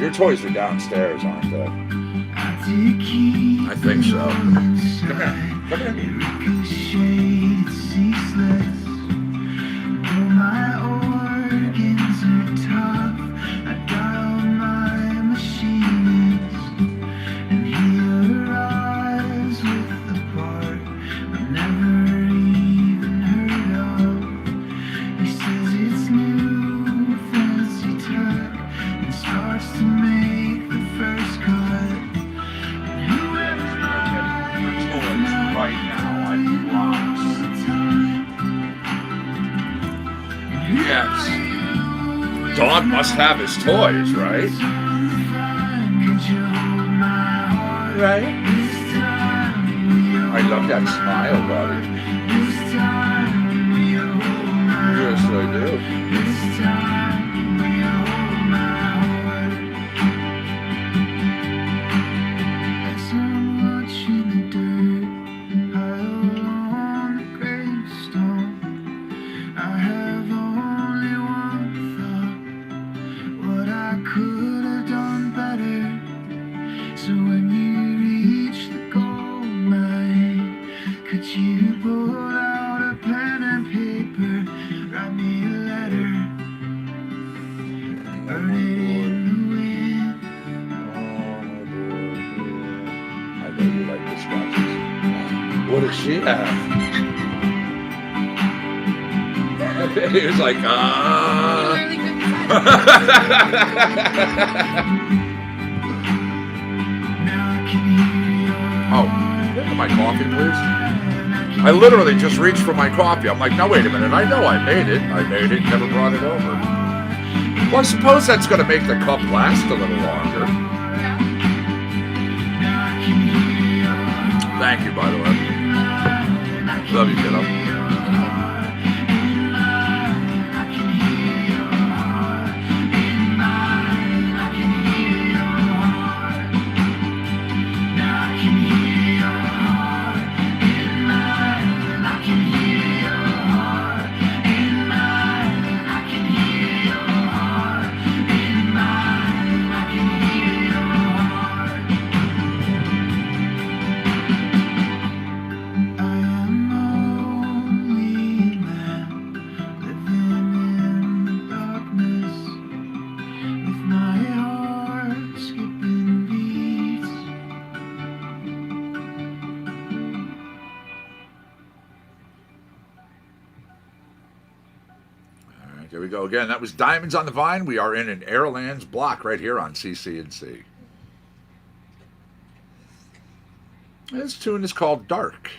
Your toys are downstairs, aren't they? I think so. Come here. Come here. Dog must have his toys, right? Right? I love that smile, buddy. Yes, I do. What does she have? He was like, Oh, look at my coffee, please. I literally just reached for my coffee. I'm like, no, wait a minute. I know I made it. Never brought it over. Well, I suppose that's going to make the cup last a little longer. Thank you, by the way. Love you, kiddo. There we go again. That was Diamonds on the Vine. We are in an Airlands block right here on CCNC. This tune is called Dark.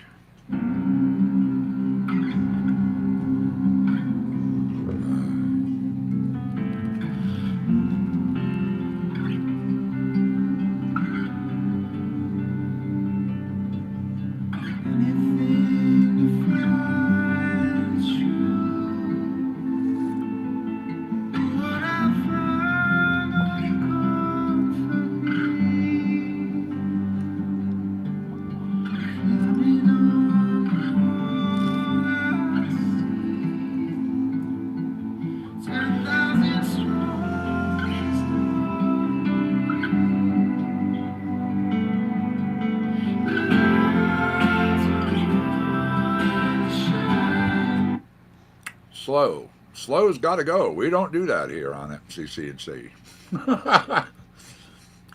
Slow. Slow's got to go. We don't do that here on CCNC.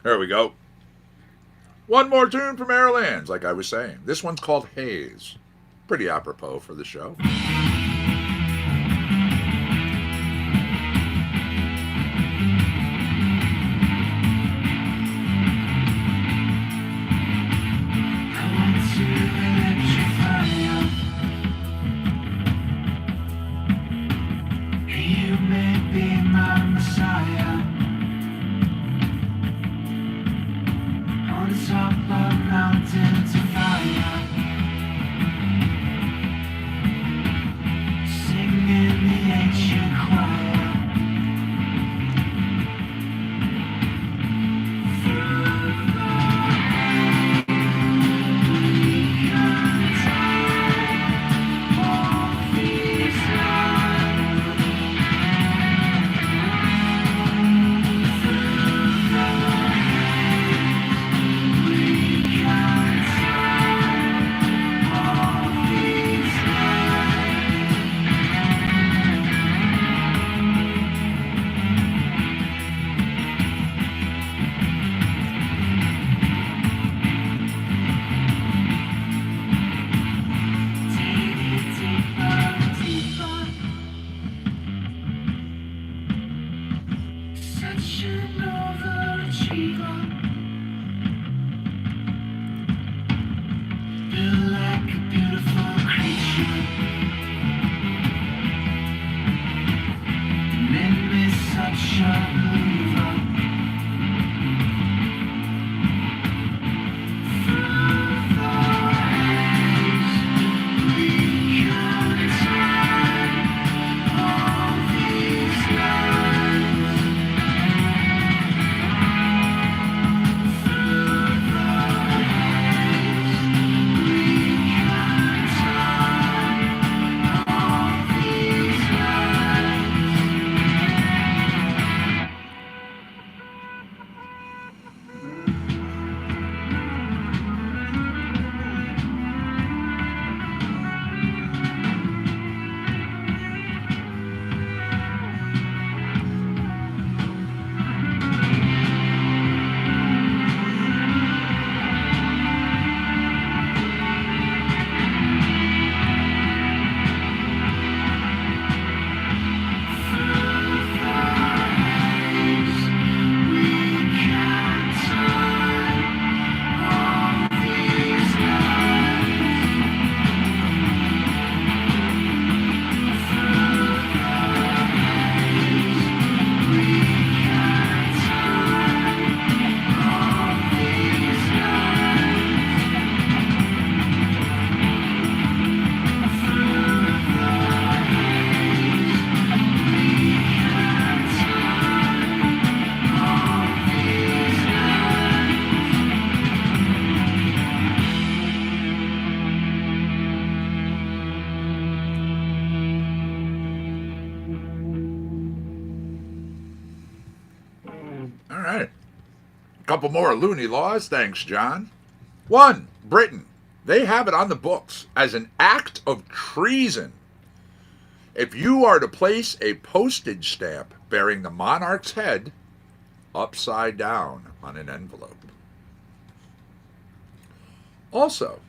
There we go. One more tune from Airlands, like I was saying. This one's called Haze. Pretty apropos for the show. Feel like a beautiful creature. Made me such a believer. Through the haze, we can turn all these lies. Through the haze, we can turn all these lies. All right. A couple more loony laws. Thanks, John. 1. Britain. They have it on the books as an act of treason if you are to place a postage stamp bearing the monarch's head upside down on an envelope. Also,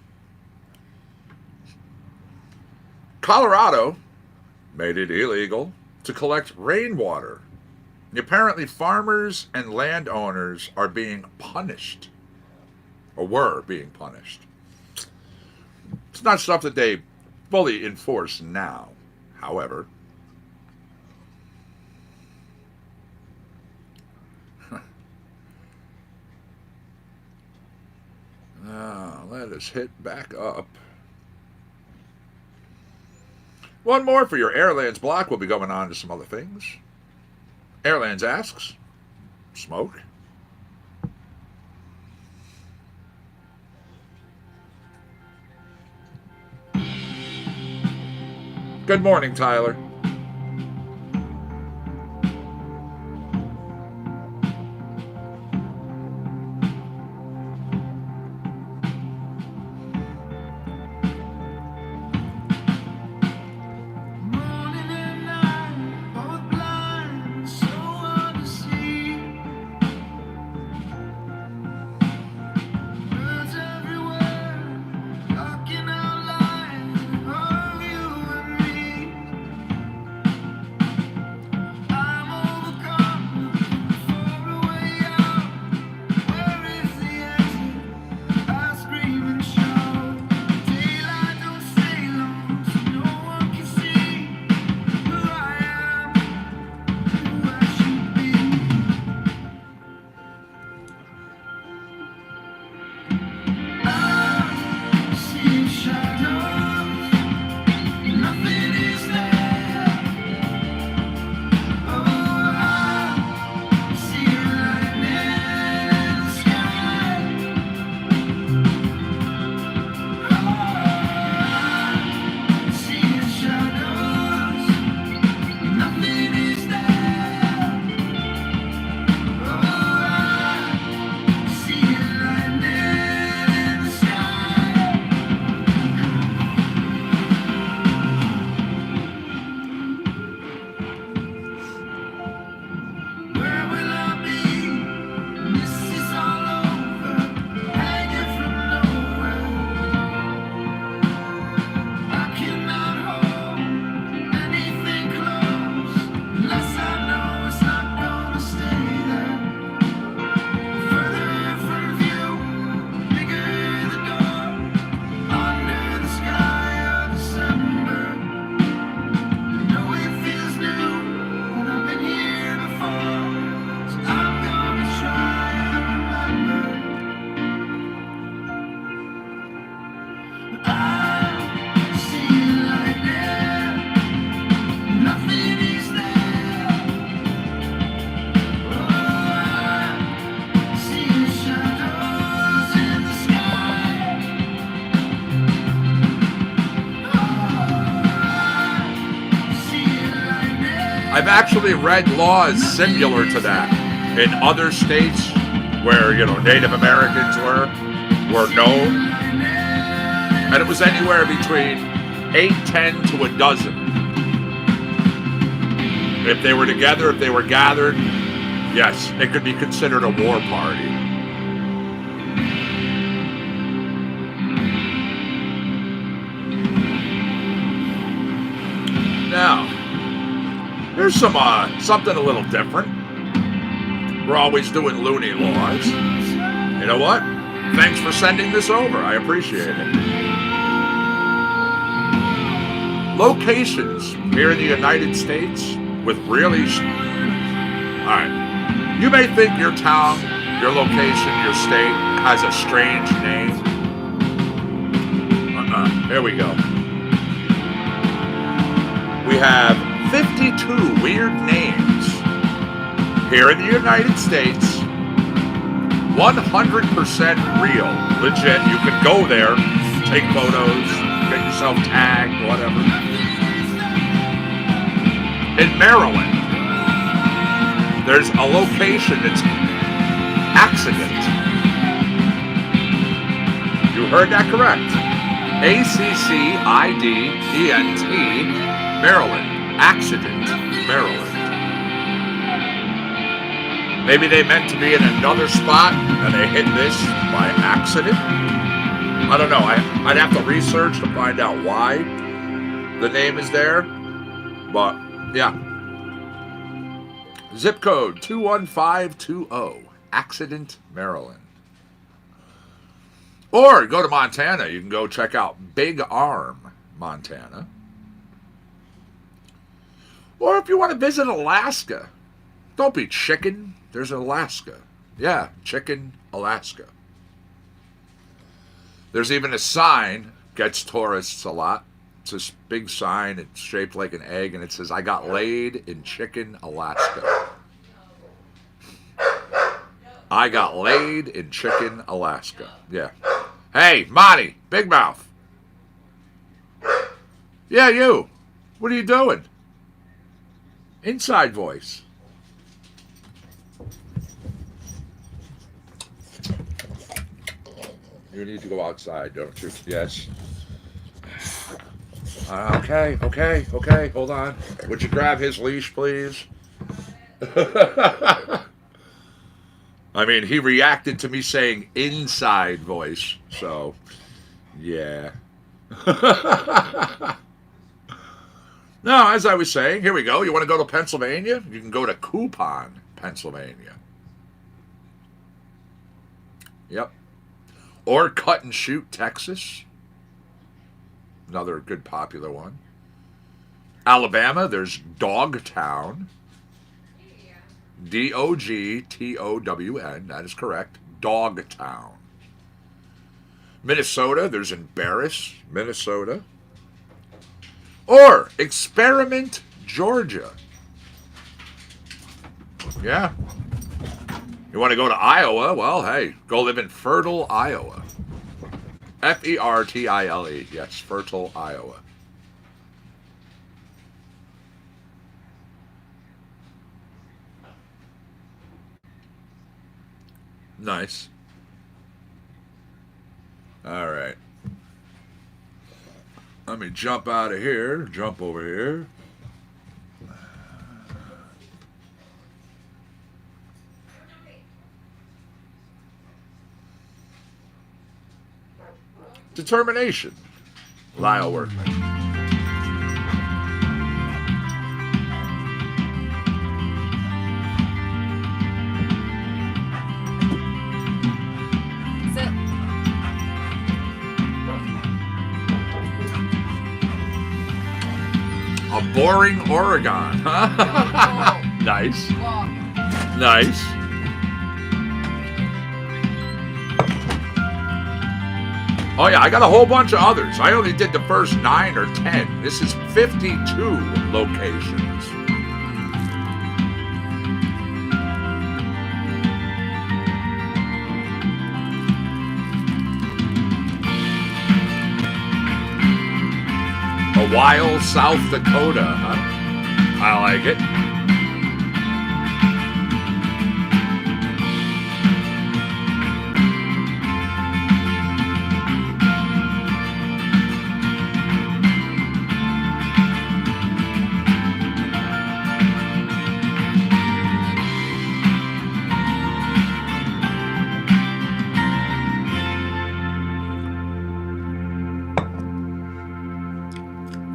Colorado made it illegal to collect rainwater. Apparently, farmers and landowners are being punished, or were being punished. It's not stuff that they fully enforce now, however. Now, let us hit back up. One more for your Airlands block. We'll be going on to some other things. Airlands asks, smoke? Good morning, Tyler. Morning and night, both blind, so hard to see. Birds everywhere, talking out loud of you and me. I've actually read laws similar to that in other states where, Native Americans were known. And it was anywhere between 8, 10 to a dozen. If they were together, if they were gathered, yes, it could be considered a war party. Now, here's something a little different. We're always doing loony laws. You know what? Thanks for sending this over. I appreciate it. Locations here in the United States with really... Alright. You may think your town, your location, your state has a strange name. Here we go. We have 52 weird names here in the United States. 100% real. Legit. You can go there, take photos, get yourself tagged, whatever. In Maryland, there's a location that's Accident. You heard that correct. ACCIDENT, Maryland. Accident, Maryland. Maybe they meant to be in another spot and they hit this by accident. I don't know. I'd have to research to find out why the name is there. But, yeah. Zip code 21520. Accident, Maryland. Or go to Montana. You can go check out Big Arm, Montana. Or if you want to visit Alaska, don't be Chicken. There's Alaska. Yeah, Chicken, Alaska. There's even a sign, gets tourists a lot. It's this big sign, it's shaped like an egg, and it says, I got laid in Chicken, Alaska. I got laid in Chicken, Alaska. Yeah. Hey, Monty, Big Mouth. Yeah, you. What are you doing? Inside voice. You need to go outside, don't you? Yes. Okay. Hold on. Would you grab his leash, please? I mean, he reacted to me saying inside voice, so, yeah. Now, as I was saying, here we go. You want to go to Pennsylvania? You can go to Coupon, Pennsylvania. Yep. Or Cut and Shoot, Texas. Another good popular one. Alabama, there's Dogtown. Dogtown. That is correct. Dogtown. Minnesota, there's Embarrass, Minnesota. Or Experiment, Georgia. Yeah. You want to go to Iowa? Well, hey, go live in Fertile, Iowa. Fertile. Yes, Fertile, Iowa. Nice. All right. Let me jump out of here, jump over here. Determination. Lyle Workman. A boring Oregon. Nice. Nice. Oh yeah, I got a whole bunch of others. I only did the first 9 or 10. This is 52 locations. A wild South Dakota, huh? I like it.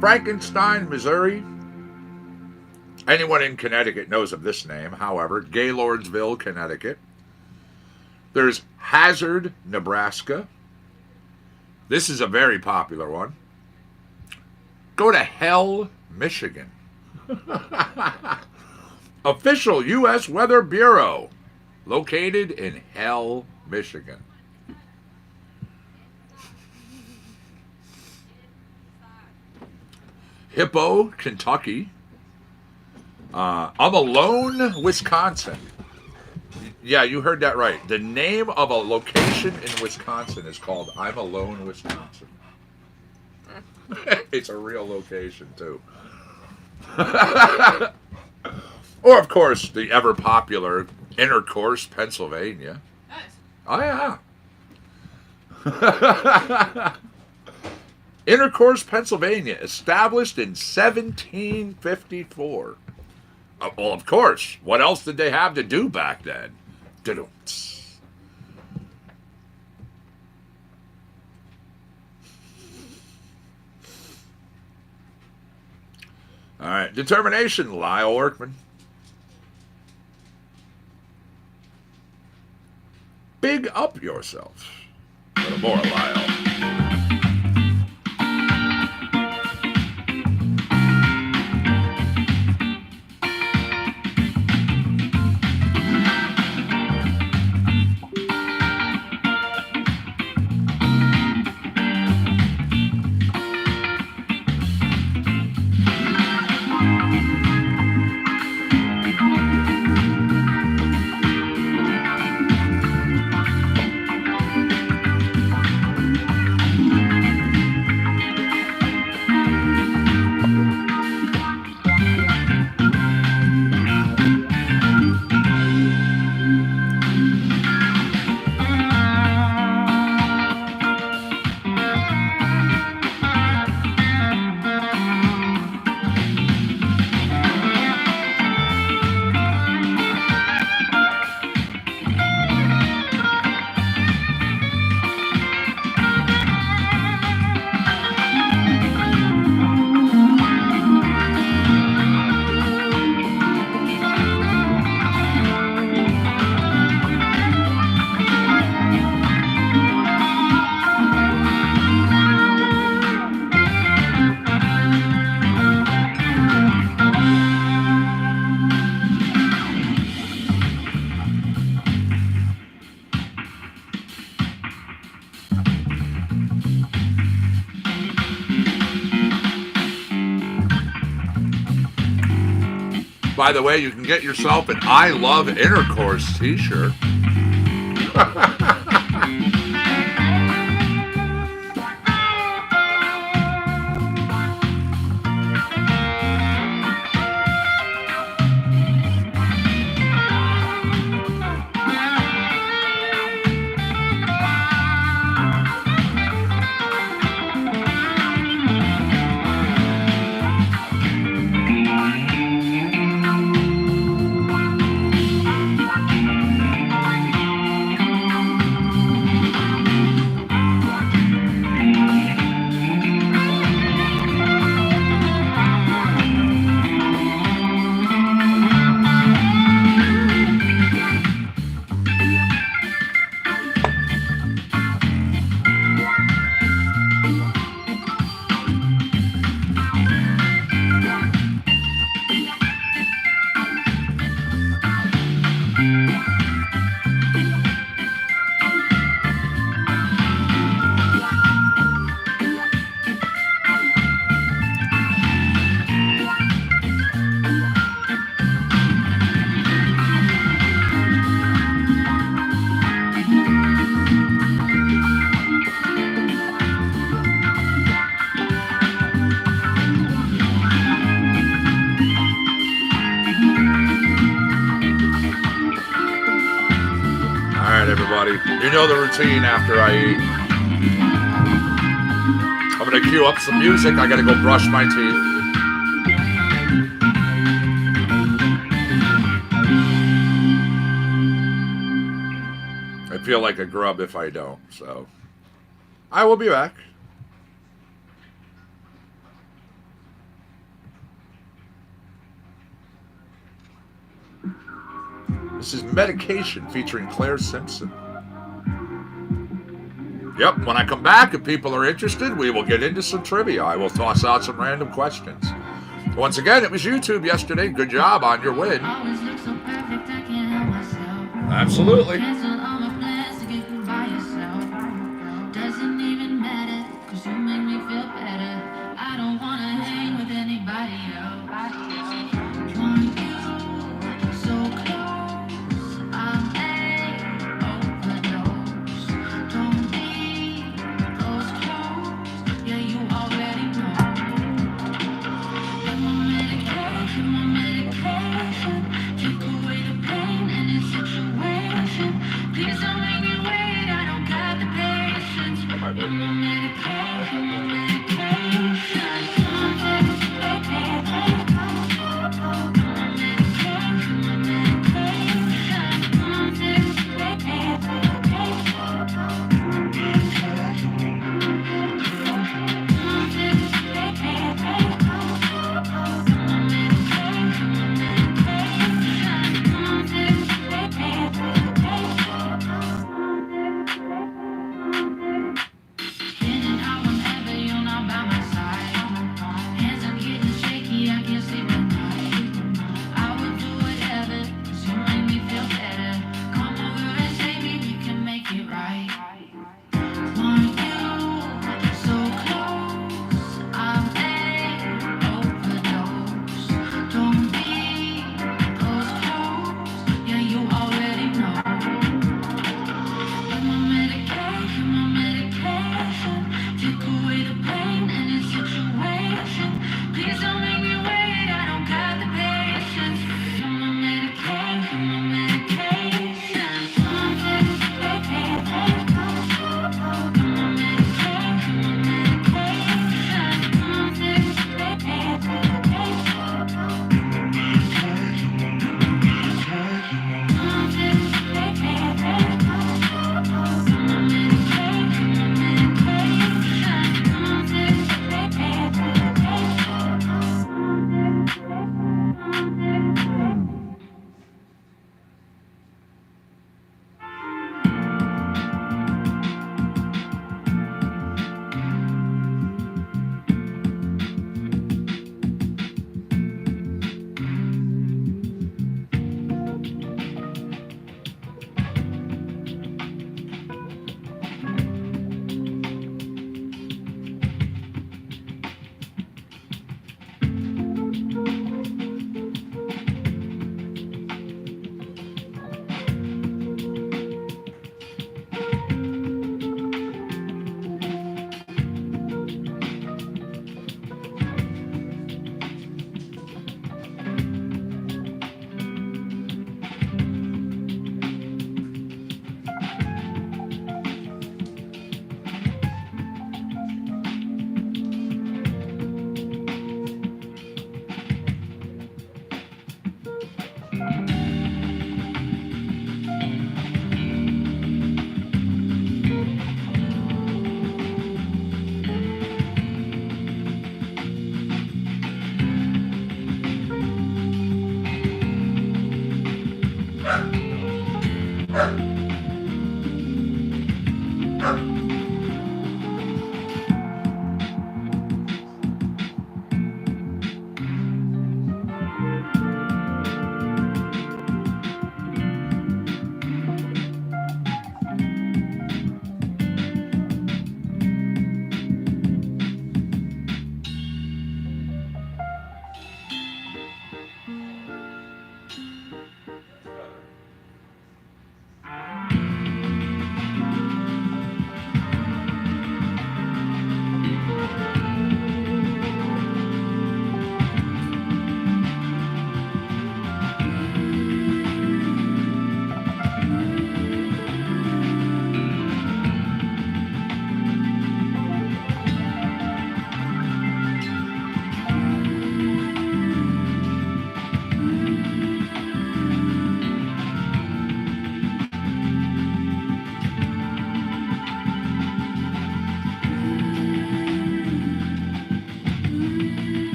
Frankenstein, Missouri. Anyone in Connecticut knows of this name, however. Gaylordsville, Connecticut. There's Hazard, Nebraska. This is a very popular one. Go to Hell, Michigan. Official U.S. Weather Bureau, located in Hell, Michigan. Hippo, Kentucky. I'm Alone, Wisconsin. Yeah, you heard that right. The name of a location in Wisconsin is called I'm Alone, Wisconsin. It's a real location, too. Or, of course, the ever popular Intercourse, Pennsylvania. Nice. Oh, yeah. Intercourse, Pennsylvania, established in 1754. Well, of course. What else did they have to do back then? Da-dum-ts. All right. Determination, Lyle Workman. Big up yourself. A little more, Lyle. By the way, you can get yourself an I Love Intercourse t-shirt. Everybody, you know the routine after I eat. I'm gonna cue up some music. I gotta go brush my teeth. I feel like a grub if I don't, so I will be back. This is Medication featuring Claire Simpson. Yep, when I come back, if people are interested, we will get into some trivia. I will toss out some random questions. Once again, it was YouTube yesterday. Good job on your win. Always look so perfect, I can't help myself. Absolutely. Cancel all my plans to get by yourself. Doesn't even matter, 'cause you make me feel better. I don't wanna hang with anybody else. Want you so close, I'm a overdose. Don't need those clothes, yeah, you already know. And my medication, take away the pain in this situation. Please don't make me wait, I don't got the patience. And my medication, my Standing out whenever you're not by my side. Hands are getting shaky, I can't sleep at night. I would do whatever, 'cause you make me feel better. Come over and say maybe we can make it right. Want you so close, I'm a overdose. Don't need those clothes, yeah, you already know. And my medication, take away the pain in this situation. Please don't make me wait, I don't got the patience. And my medication, my medication. My medication,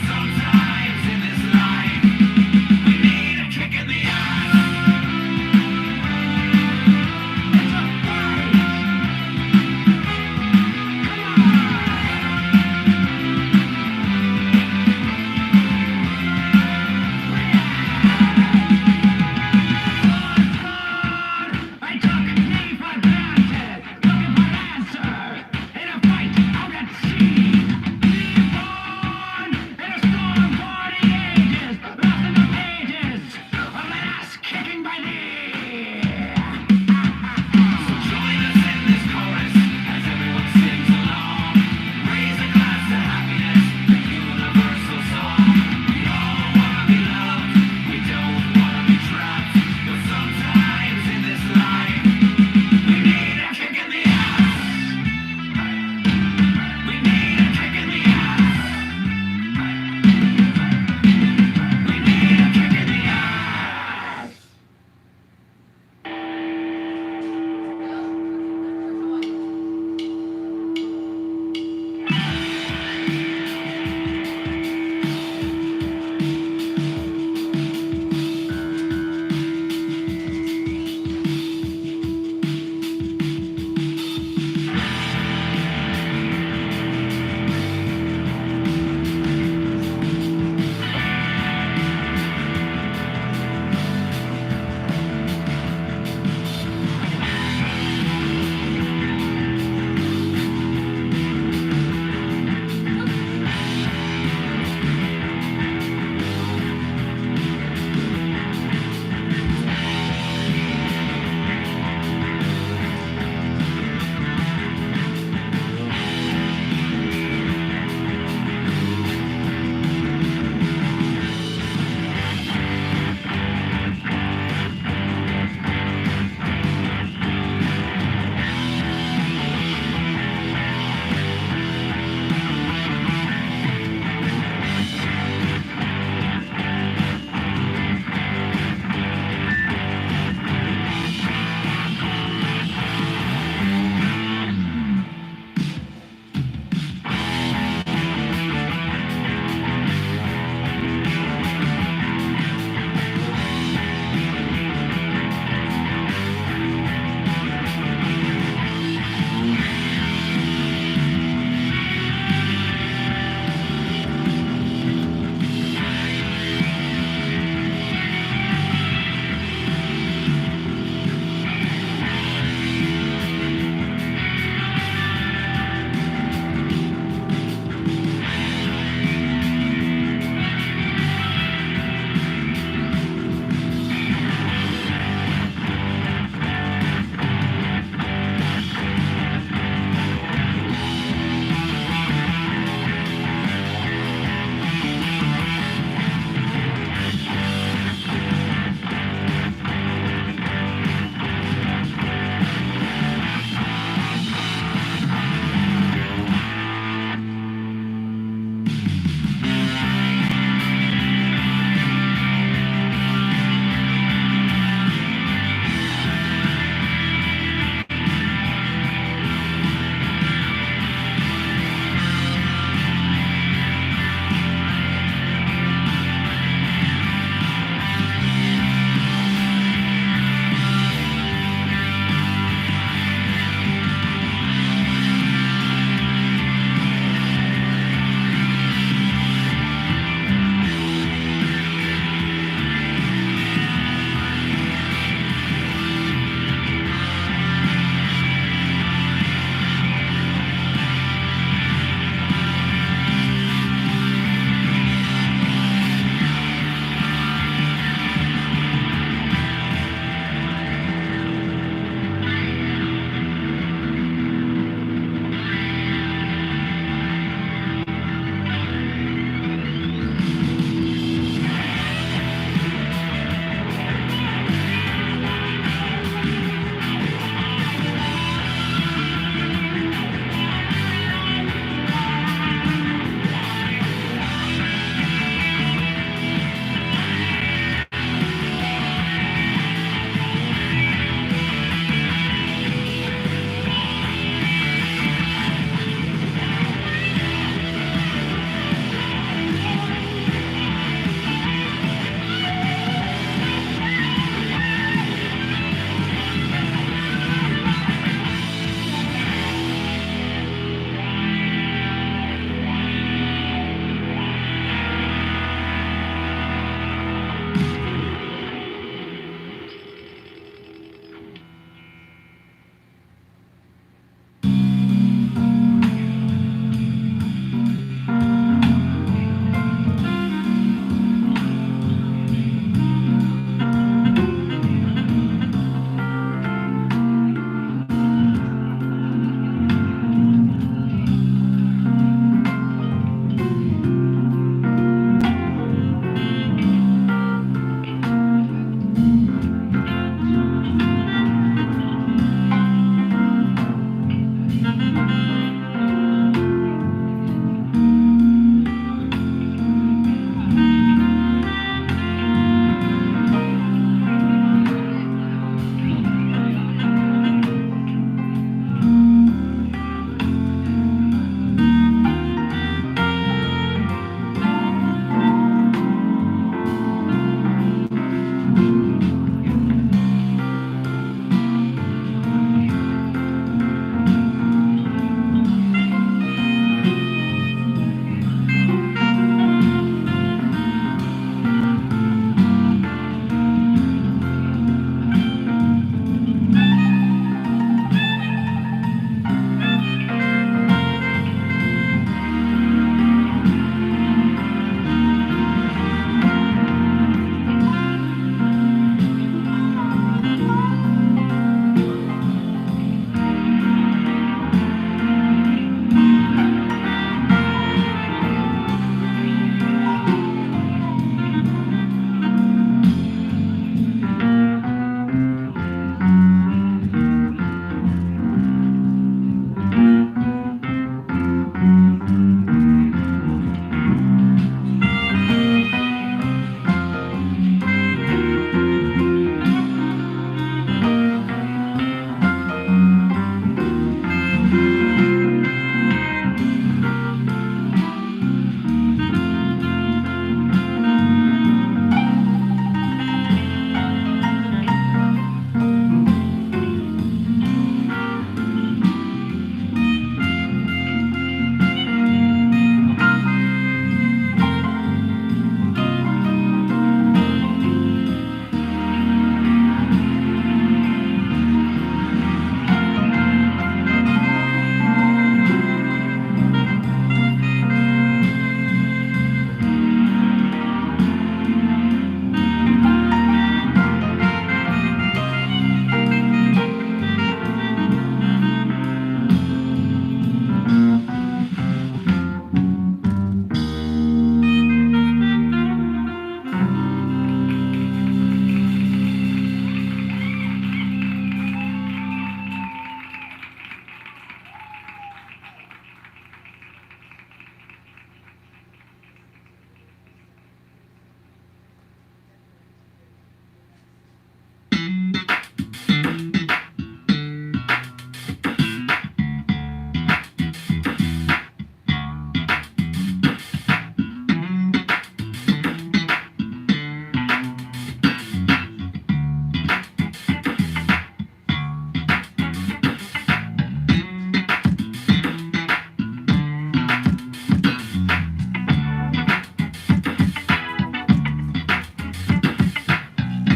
Sometimes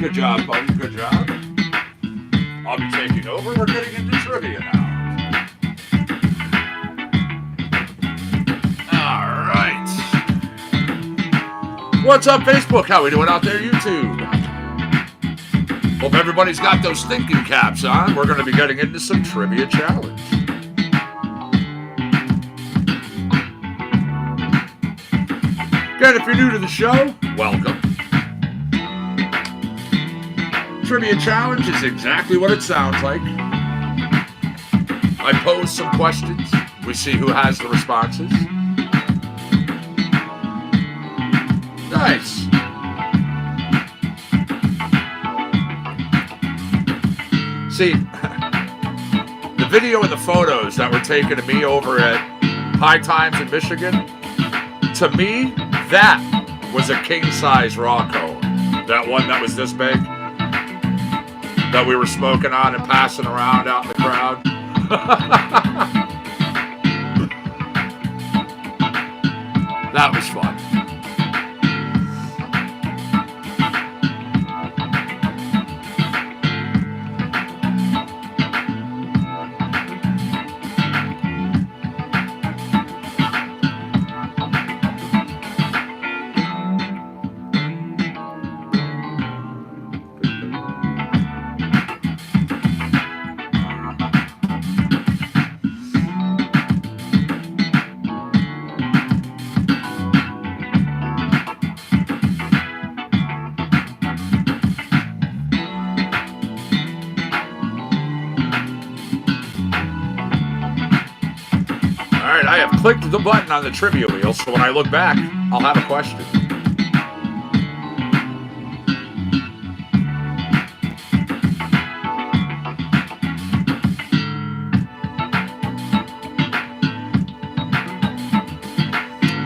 Good job, buddy. Good job. I'll be taking over. We're getting into trivia now. All right. What's up, Facebook? How we doing out there, YouTube? Hope everybody's got those thinking caps on. We're going to be getting into some trivia challenge. Again, if you're new to the show, welcome. Trivia challenge is exactly what it sounds like. I pose some questions. We see who has the responses. Nice. See, the video and the photos that were taken of me over at High Times in Michigan, to me, that was a king-size raw cone. That one that was this big, that we were smoking on and passing around out in the crowd. That was fun. I have clicked the button on the trivia wheel, so when I look back, I'll have a question.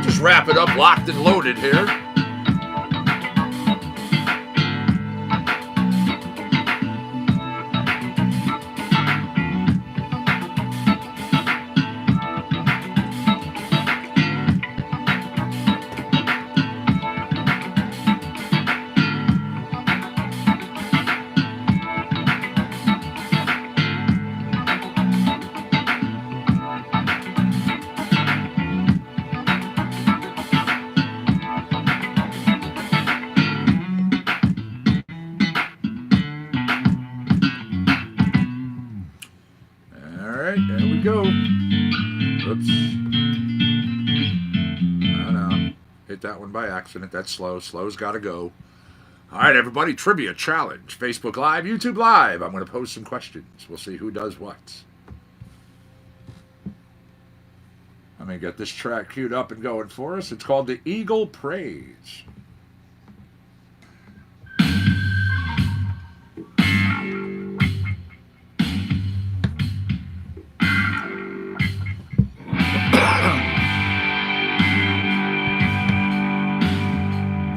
Just wrap it up, locked and loaded here. There we go. Oops. No. Hit that one by accident. That's slow. Slow's got to go. All right, everybody. Trivia challenge. Facebook Live, YouTube Live. I'm going to post some questions. We'll see who does what. Let me get this track queued up and going for us. It's called The Eagle Praise.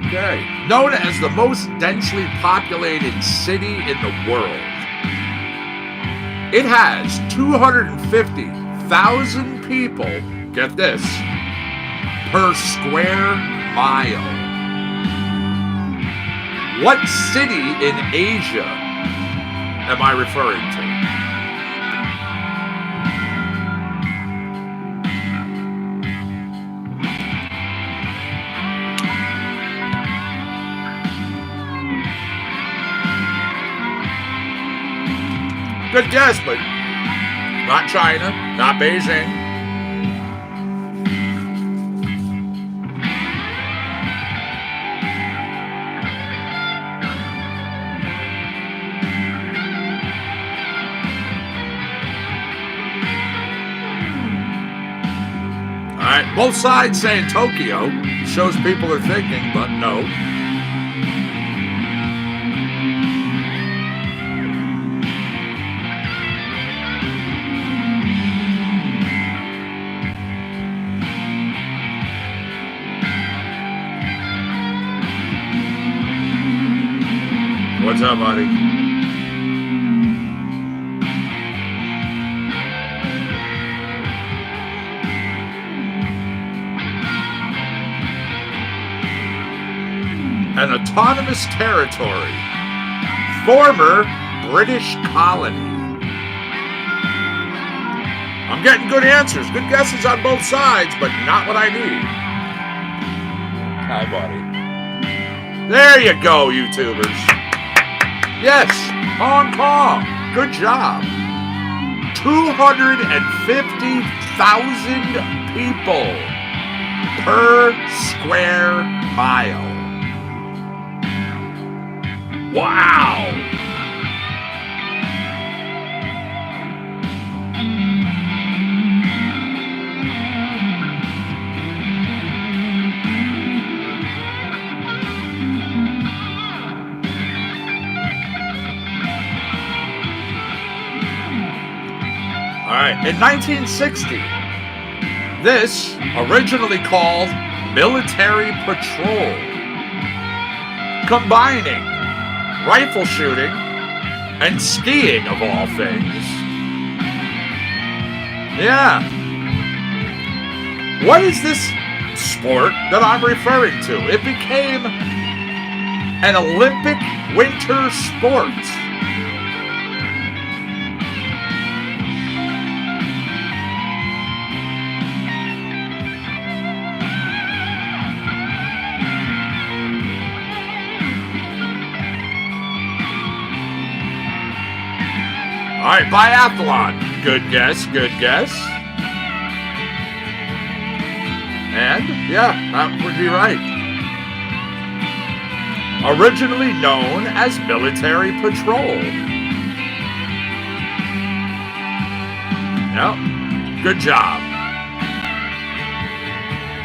Okay. Known as the most densely populated city in the world, it has 250,000 people, get this, per square mile. What city in Asia am I referring to? Good guess, but not China, not Beijing. All right, both sides saying Tokyo. Shows people are thinking, but no. What's up, buddy? An autonomous territory former British colony? I'm getting good answers, good guesses on both sides, but not what I need. Hi, buddy. There you go, YouTubers. Yes, Hong Kong. Good job. 250,000 people per square mile. Wow. All right, in 1960, this, originally called military patrol, combining rifle shooting and skiing of all things. Yeah. What is this sport that I'm referring to? It became an Olympic winter sport. All right, biathlon. Good guess, good guess. And, yeah, that would be right. Originally known as military patrol. Yep, good job.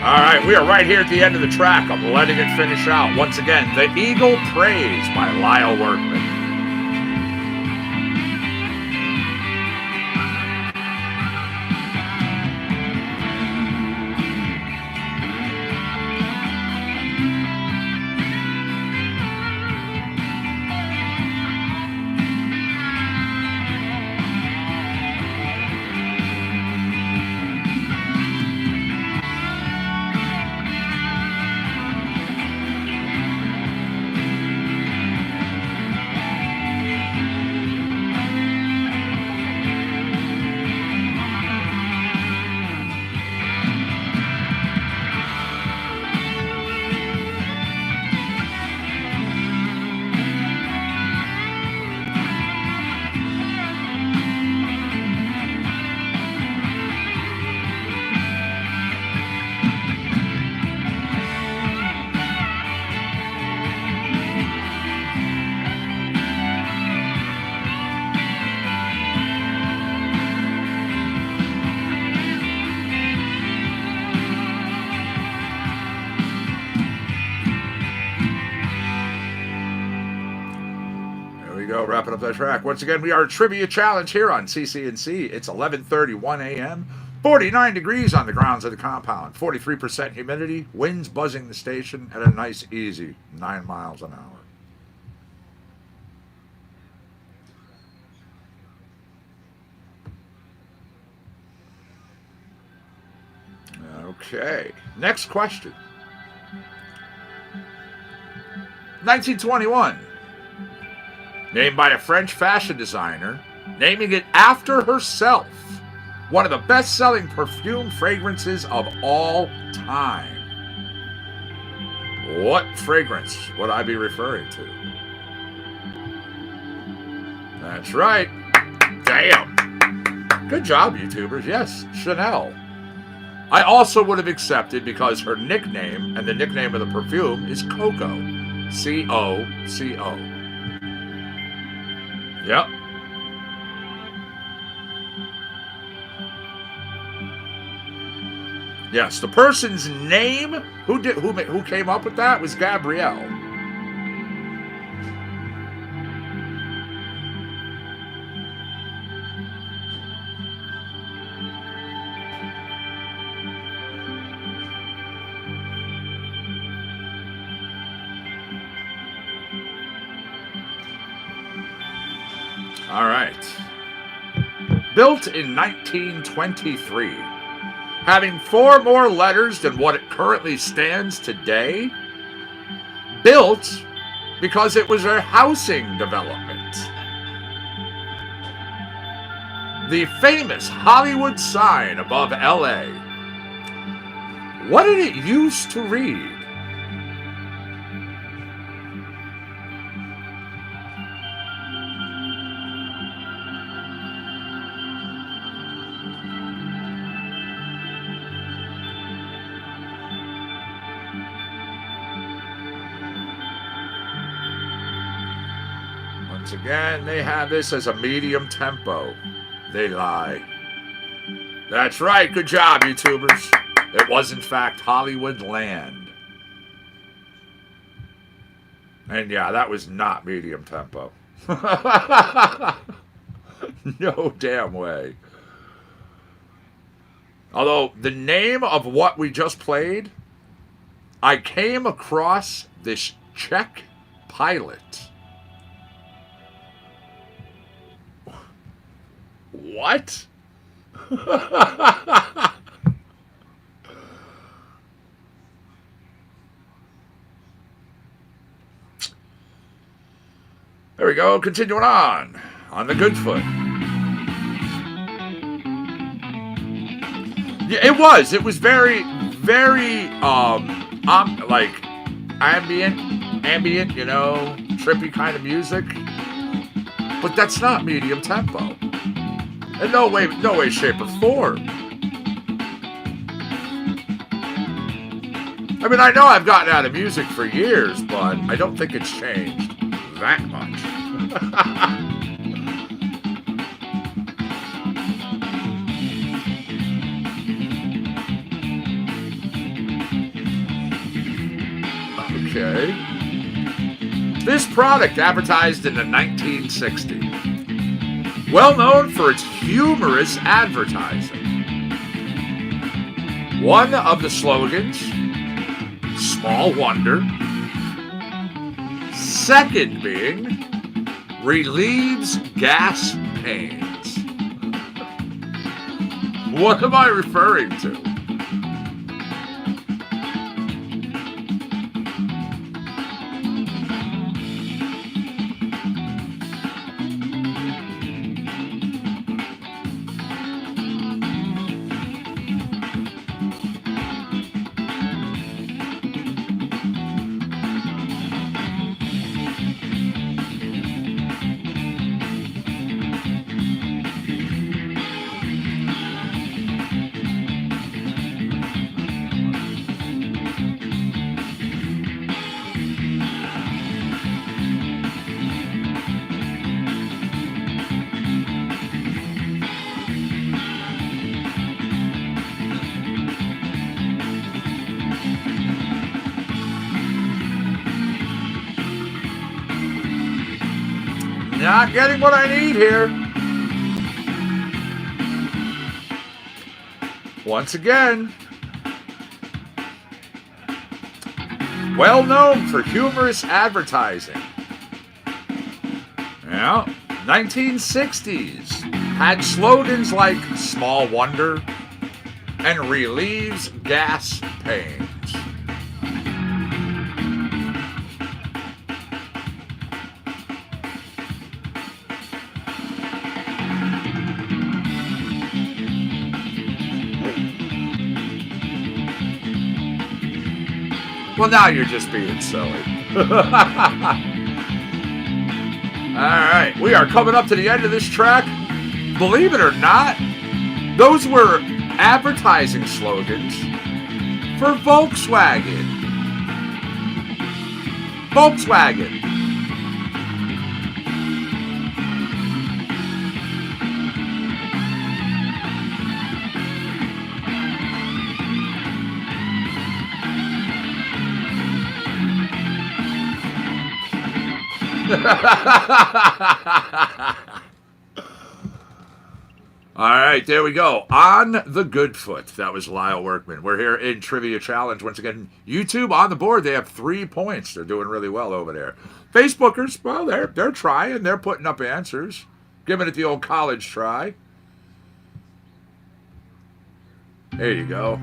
All right, we are right here at the end of the track. I'm letting it finish out. Once again, The Eagle Praise by Lyle Workman. Wrapping up that track. Once again, we are a trivia challenge here on CCNC. It's 11:31 a.m. 49 degrees on the grounds of the compound. 43% humidity. Winds buzzing the station at a nice, easy 9 miles an hour. Okay. Next question. 1921. Named by a French fashion designer, naming it after herself. One of the best-selling perfume fragrances of all time. What fragrance would I be referring to? That's right. Damn. Good job, YouTubers. Yes, Chanel. I also would have accepted because her nickname and the nickname of the perfume is Coco. C-O-C-O. Yep. Yes, the person's name who came up with that was Gabrielle. All right. Built in 1923, having 4 more letters than what it currently stands today, built because it was a housing development. The famous Hollywood sign above LA. What did it used to read? Once again, they have this as a medium tempo. They lie. That's right. Good job, YouTubers. It was, in fact, Hollywood Land. And yeah, that was not medium tempo. No damn way. Although, the name of what we just played, I came across this Czech pilot. What? There we go. Continuing on the good foot. Yeah, it was. It was very, very, like ambient, you know, trippy kind of music. But that's not medium tempo. In no way, shape, or form. I mean, I know I've gotten out of music for years, but I don't think it's changed that much. Okay. This product advertised in the 1960s. Well known for its humorous advertising. One of the slogans, Small Wonder. Second being, relieves gas pains. What am I referring to? Not getting what I need here. Once again, well known for humorous advertising. Yeah, 1960s had slogans like Small Wonder and relieves gas pains. Well, now you're just being silly. Alright, we are coming up to the end of this track. Believe it or not, those were advertising slogans for Volkswagen. Volkswagen. All right, there we go. On the good foot. That was Lyle Workman. We're here in Trivia Challenge. Once again, YouTube on the board. They have 3 points. They're doing really well over there. Facebookers, well, they're trying. They're putting up answers. Giving it the old college try. There you go.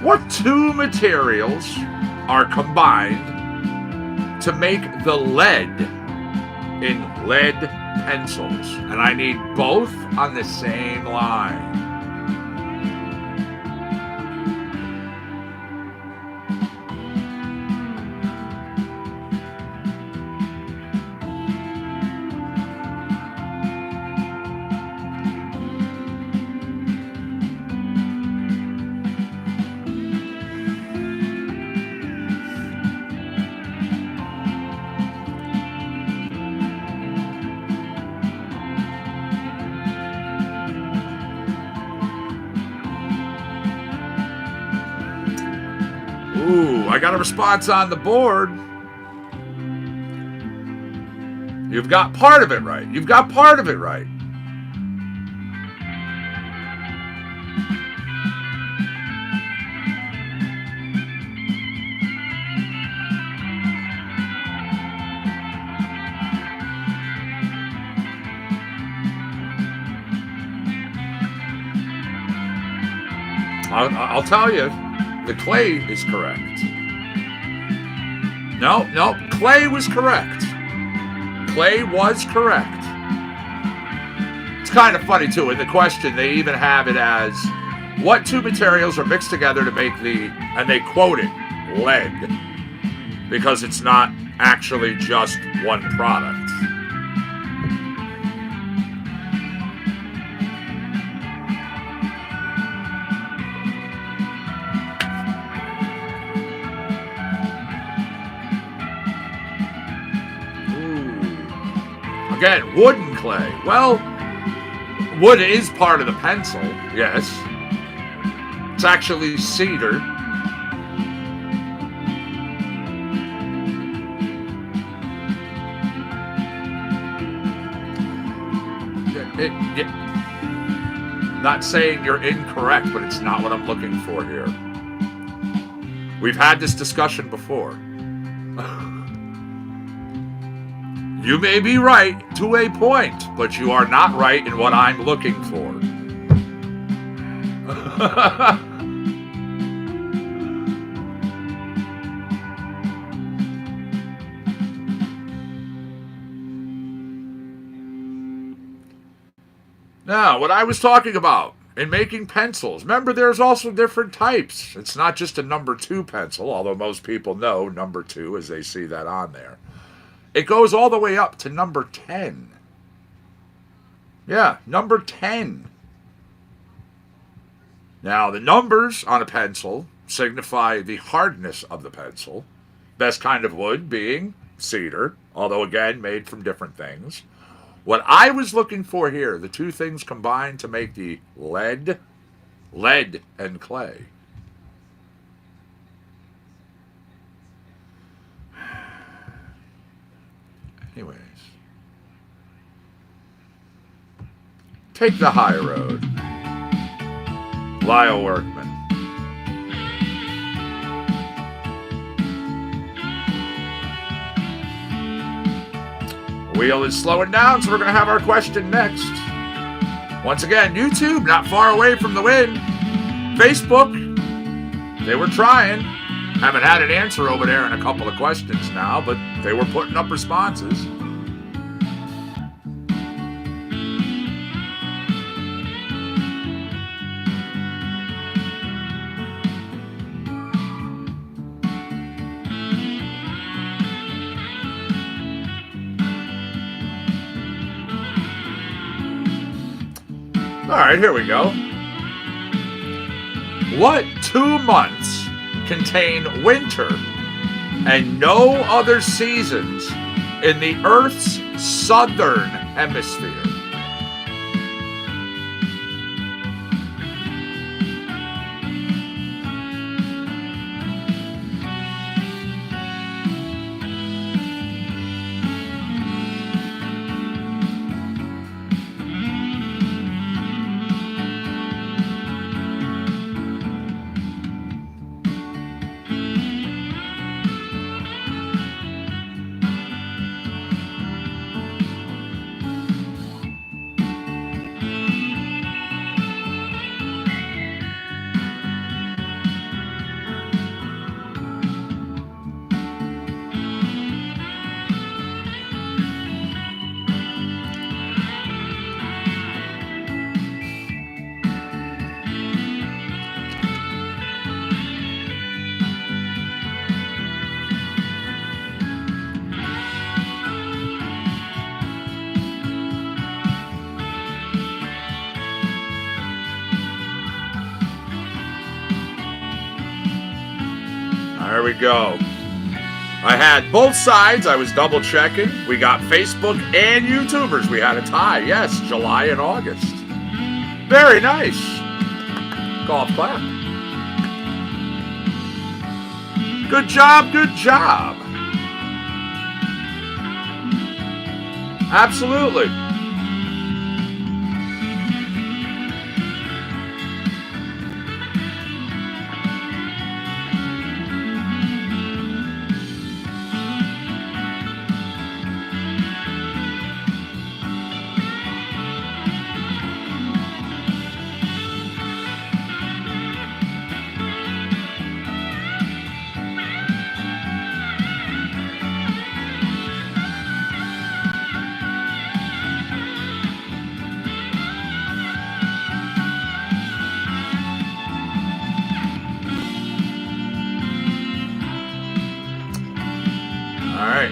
What two materials are combined to make the lead in lead pencils? And I need both on the same line. Ooh, I got a response on the board. You've got part of it right. You've got part of it right. I'll tell you, the clay is correct. No, clay was correct. Clay was correct. It's kind of funny, too. In the question, they even have it as, what two materials are mixed together to make and they quote it, lead. Because it's not actually just one product. Again, wood and clay. Well, wood is part of the pencil, yes. It's actually cedar. Not saying you're incorrect, but it's not what I'm looking for here. We've had this discussion before. You may be right to a point, but you are not right in what I'm looking for. Now, what I was talking about in making pencils. Remember, there's also different types. It's not just a number 2 pencil, although most people know number 2 as they see that on there. It goes all the way up to number 10. Yeah, number 10. Now, the numbers on a pencil signify the hardness of the pencil. Best kind of wood being cedar, although again, made from different things. What I was looking for here, the two things combined to make the lead and clay. Anyways, take the high road. Lyle Workman. Wheel is slowing down, so we're going to have our question next. Once again, YouTube, not far away from the win. Facebook, they were trying. Haven't had an answer over there in a couple of questions now, but they were putting up responses. All right, here we go. What 2 months contain winter and no other seasons in the Earth's southern hemisphere? There we go. I had both sides. I was double checking. We got Facebook and YouTubers. We had a tie. Yes, July and August. Very nice. Golf clap. Good job, good job. Absolutely.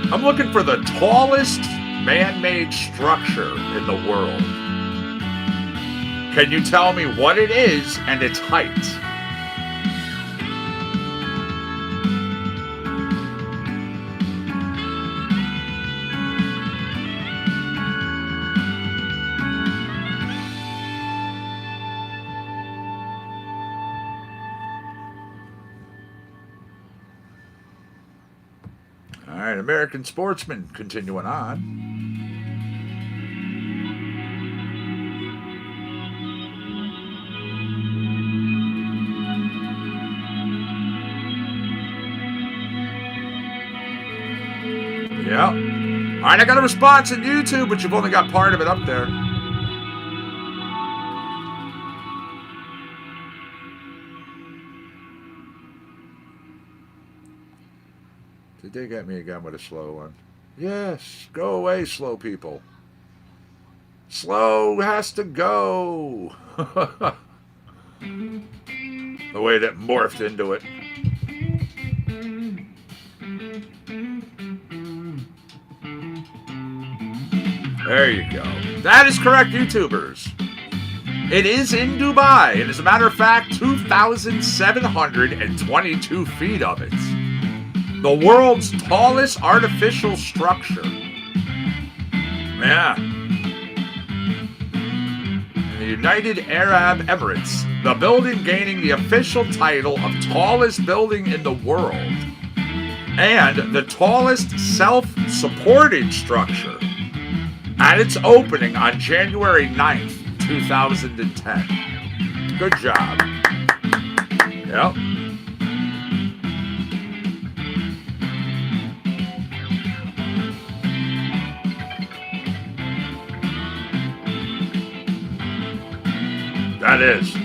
I'm looking for the tallest man-made structure in the world. Can you tell me what it is and its height? All right, American Sportsman continuing on. Yeah. All right, I got a response on YouTube, but you've only got part of it up there. Did they get me again with a slow one? Yes, go away, slow people. Slow has to go. The way that morphed into it. There you go. That is correct, YouTubers. It is in Dubai, and as a matter of fact, 2,722 feet of it. The world's tallest artificial structure. Yeah. In the United Arab Emirates, the building gaining the official title of tallest building in the world and the tallest self-supported structure at its opening on January 9th, 2010. Good job. Yep. That is.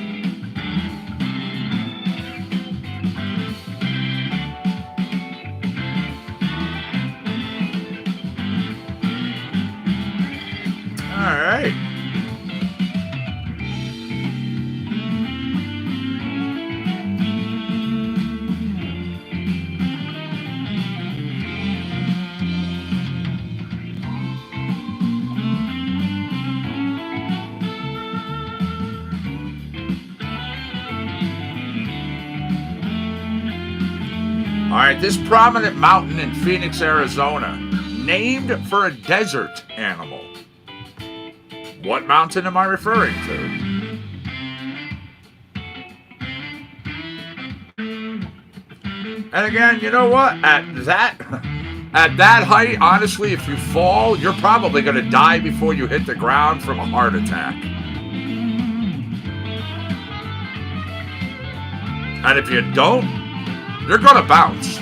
All right. All right, this prominent mountain in Phoenix, Arizona, named for a desert animal. What mountain am I referring to? And again, you know what? At that height, honestly, if you fall, you're probably going to die before you hit the ground from a heart attack. And if you don't, you're going to bounce.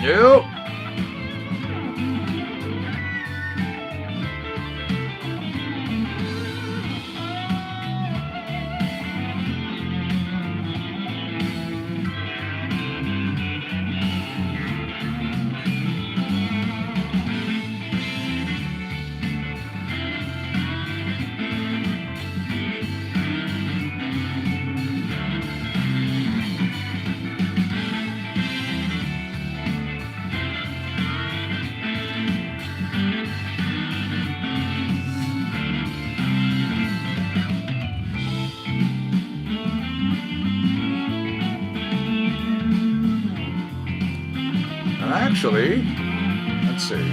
Nope. actually, let's see.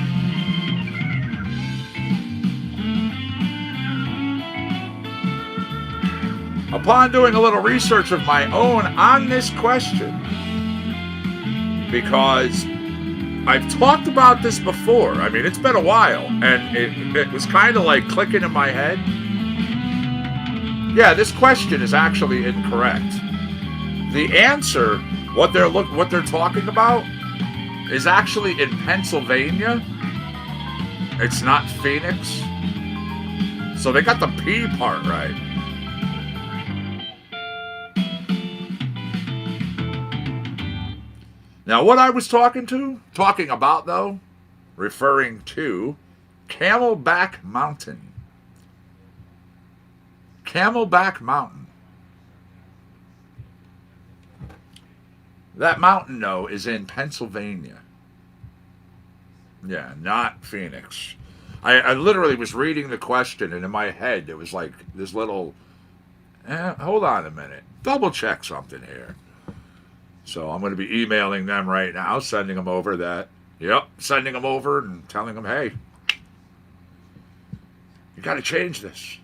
Upon doing a little research of my own on this question, because I've talked about this before. I mean, it's been a while, and it was kind of like clicking in my head. Yeah, this question is actually incorrect. The answer, what they're talking about, is actually in Pennsylvania. It's not Phoenix. So they got the P part right. Now, what I was talking about, though, referring to Camelback Mountain. Camelback Mountain. That mountain, though, is in Pennsylvania. Yeah, not Phoenix. I literally was reading the question, and in my head, it was like this little, hold on a minute. Double check something here. So I'm going to be emailing them right now, sending them over and telling them, hey, you got to change this.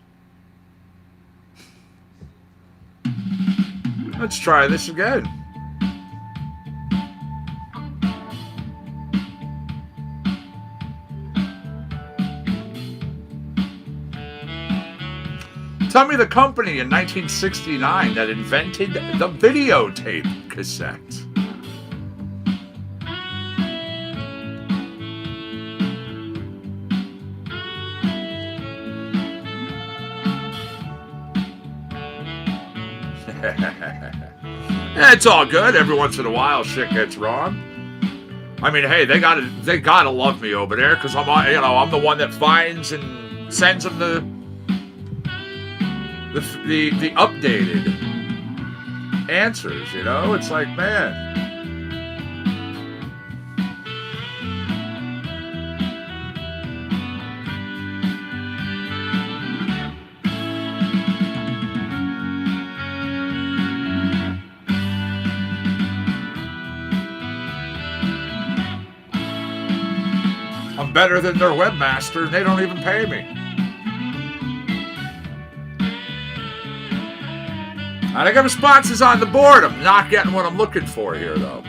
Let's try this again. Tell me the company in 1969 that invented the videotape cassette. It's all good. Every once in a while, shit gets wrong. I mean, hey, they gotta love me over there because I'm the one that finds and sends them the updated answers, It's like, man. I'm better than their webmaster, and they don't even pay me. And I got responses on the board. I'm not getting what I'm looking for here, though.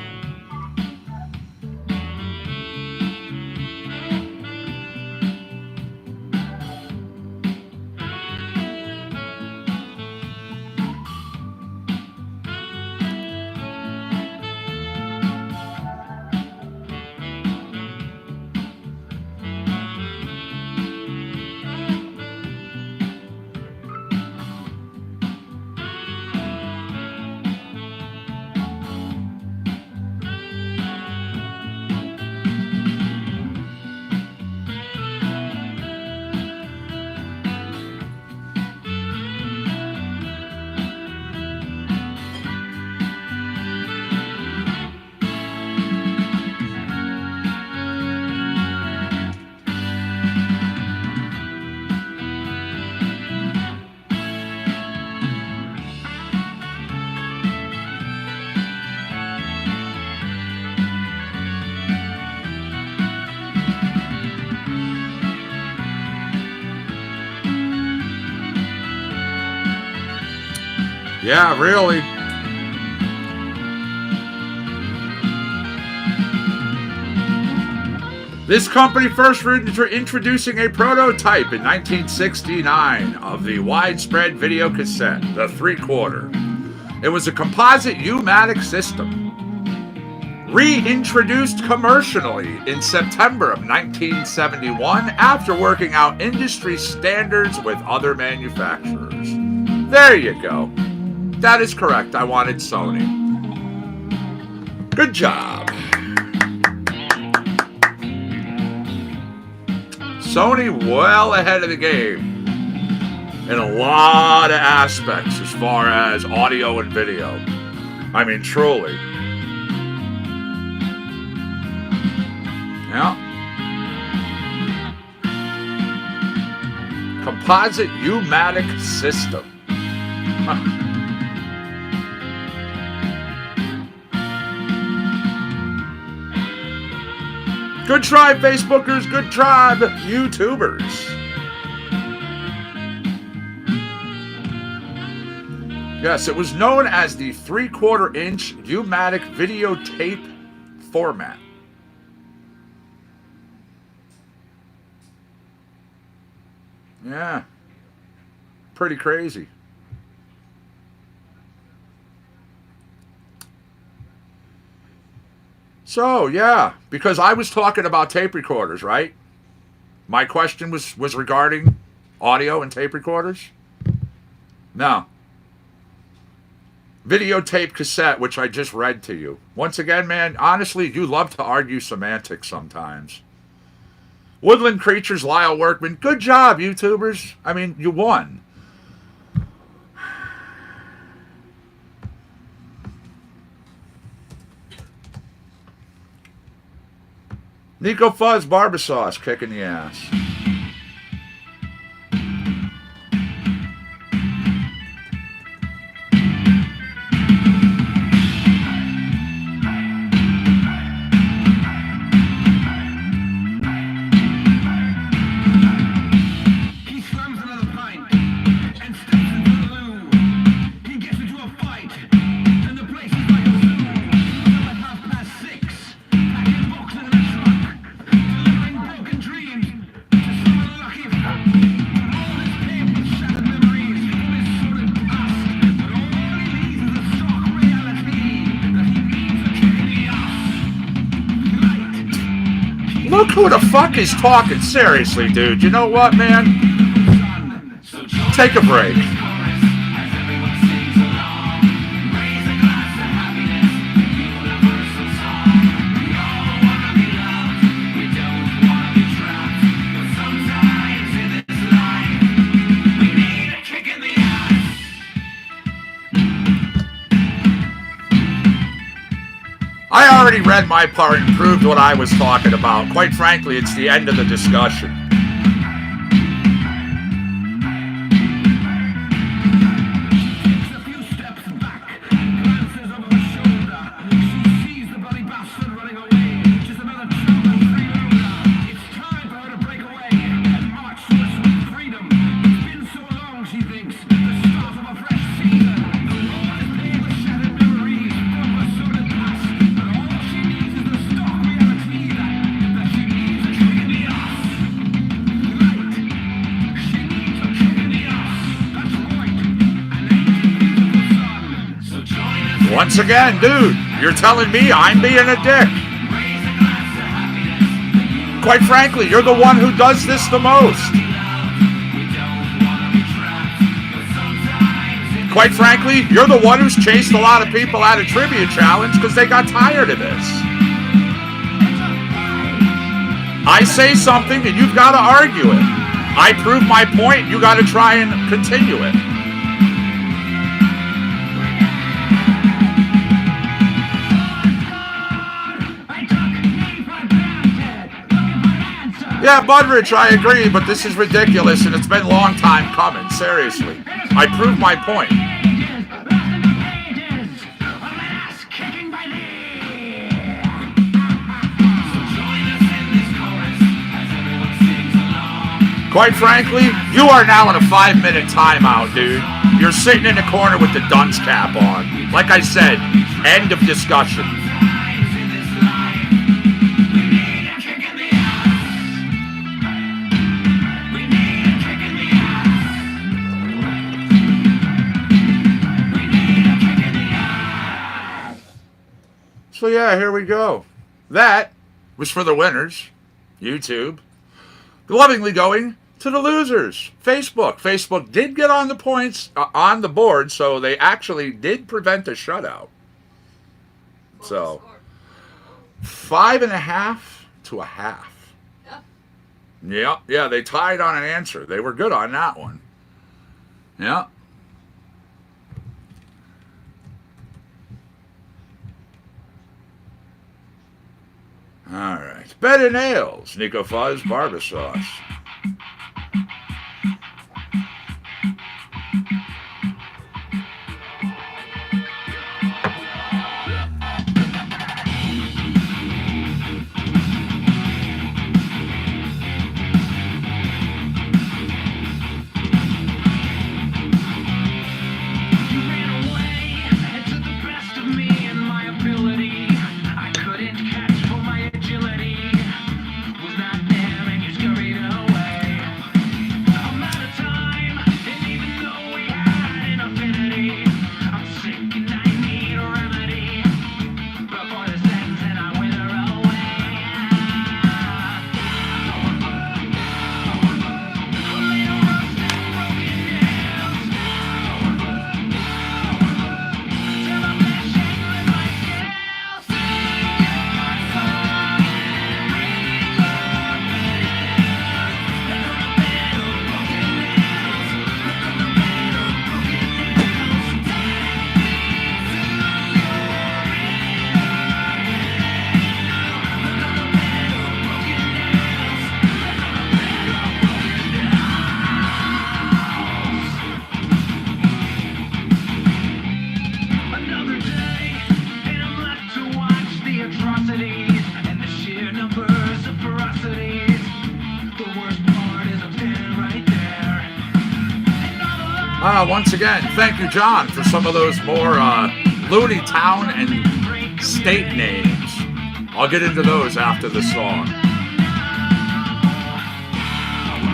Yeah, really. This company first introducing a prototype in 1969 of the widespread video cassette, the 3/4. It was a composite U-matic system. Reintroduced commercially in September of 1971 after working out industry standards with other manufacturers. There you go. That is correct. I wanted Sony. Good job. Sony well ahead of the game in a lot of aspects as far as audio and video. I mean, truly. Yeah. Composite U-matic system. Huh. Good tribe, Facebookers. Good tribe, YouTubers. Yes, it was known as the 3/4 inch U-matic videotape format. Yeah. Pretty crazy. So, yeah, because I was talking about tape recorders, right? My question was regarding audio and tape recorders? No. Videotape cassette, which I just read to you. Once again, man, honestly, you love to argue semantics sometimes. Woodland Creatures, Lyle Workman. Good job, YouTubers. I mean, you won. Nico Fuzz, Barbasauce, kicking the ass. He slams another pint and steps into the loo. He gets into a fight, and the place is like a zoo. At 6:30, packing boxes in a truck, delivering broken dreams to some unlucky fuck. All his papers, shattered memories from his sordid past, but all he leaves is a stark reality that he needs a kick in the ass. Light. Look who the fuck is talking. Seriously, dude. You know what, man? Take a break. I already read my part and proved what I was talking about. Quite frankly, it's the end of the discussion. Takes a few steps back, glances over her shoulder. She sees the bloody bastard running away. Just another chump and freeloader. It's time for her to break away and march to her sweet freedom. It's been so long, she thinks, the start of a fresh season. The road is paved with shattered memories from her sordid past, but all she needs is the stark reality that she needs a kick in the ass. Right. She needs a kick in the ass. That's right. An aching beautiful sun. So join us. Once again, dude, you're telling me I'm being a dick. Quite frankly, you're the one who does this the most. Quite frankly, you're the one who's chased a lot of people out of Trivia Challenge because they got tired of this. I say something and you've got to argue it. I prove my point, you got to try and continue it. Yeah, Budrich, I agree, but this is ridiculous and it's been a long time coming, seriously. I proved my point. Quite frankly, you are now in a 5-minute timeout, dude. You're sitting in the corner with the dunce cap on. Like I said, end of discussion. So yeah, here we go. That was for the winners, YouTube. Lovingly going to the losers, Facebook. Facebook did get on the points, on the board, so they actually did prevent a shutout. So, 5.5 to a half. Yeah, they tied on an answer. They were good on that one. Yeah. All right. Bed and Nails, Nico Fuzz, Barbasauce. Once again, thank you, John, for some of those more Looney Town and state names. I'll get into those after the song.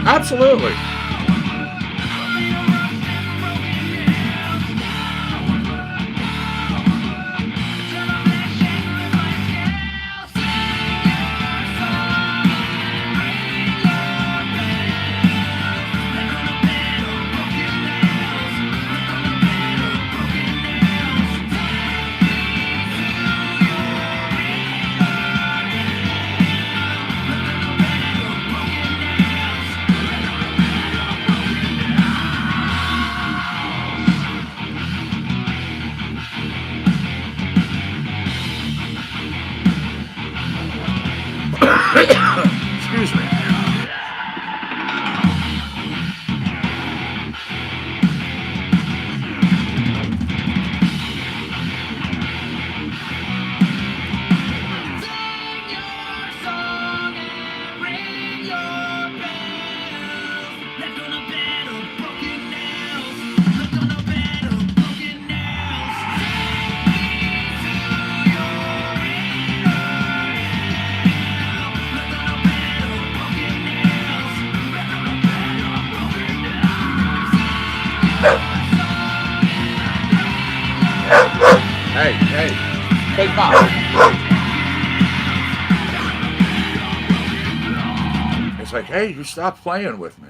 Absolutely. Excuse me. Hey, Big Bob. It's like, hey, you stop playing with me.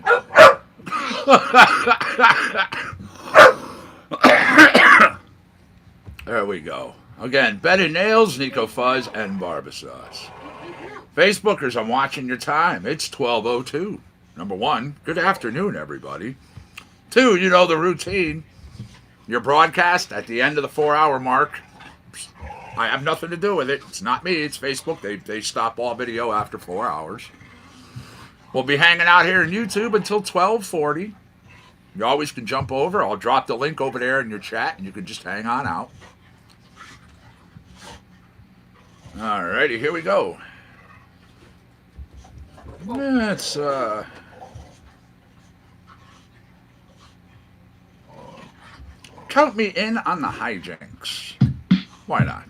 There we go. Again, Betty Nails, Nico Fuzz, and Barbasauce. Facebookers, I'm watching your time. It's 12:02. Number one, good afternoon, everybody. Two, you know the routine. Your broadcast at the end of the 4-hour mark. I have nothing to do with it. It's not me. It's Facebook. They stop all video after 4 hours. We'll be hanging out here on YouTube until 12:40. You always can jump over. I'll drop the link over there in your chat, and you can just hang on out. Alrighty, here we go. Let's count me in on the hijinks. Why not?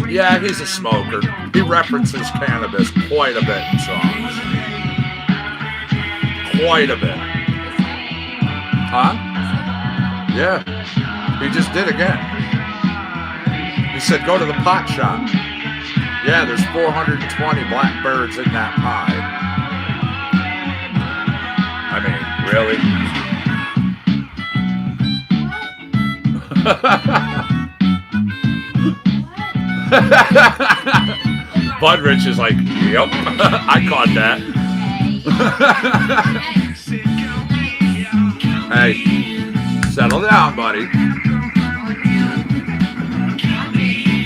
Yeah, he's a smoker. He references cannabis quite a bit in songs. Quite a bit. Huh? Yeah. He just did again. He said, go to the pot shop. Yeah, there's 420 blackbirds in that pie. I mean, really? Budrich is like, yep, I caught that. Hey, settle down, buddy.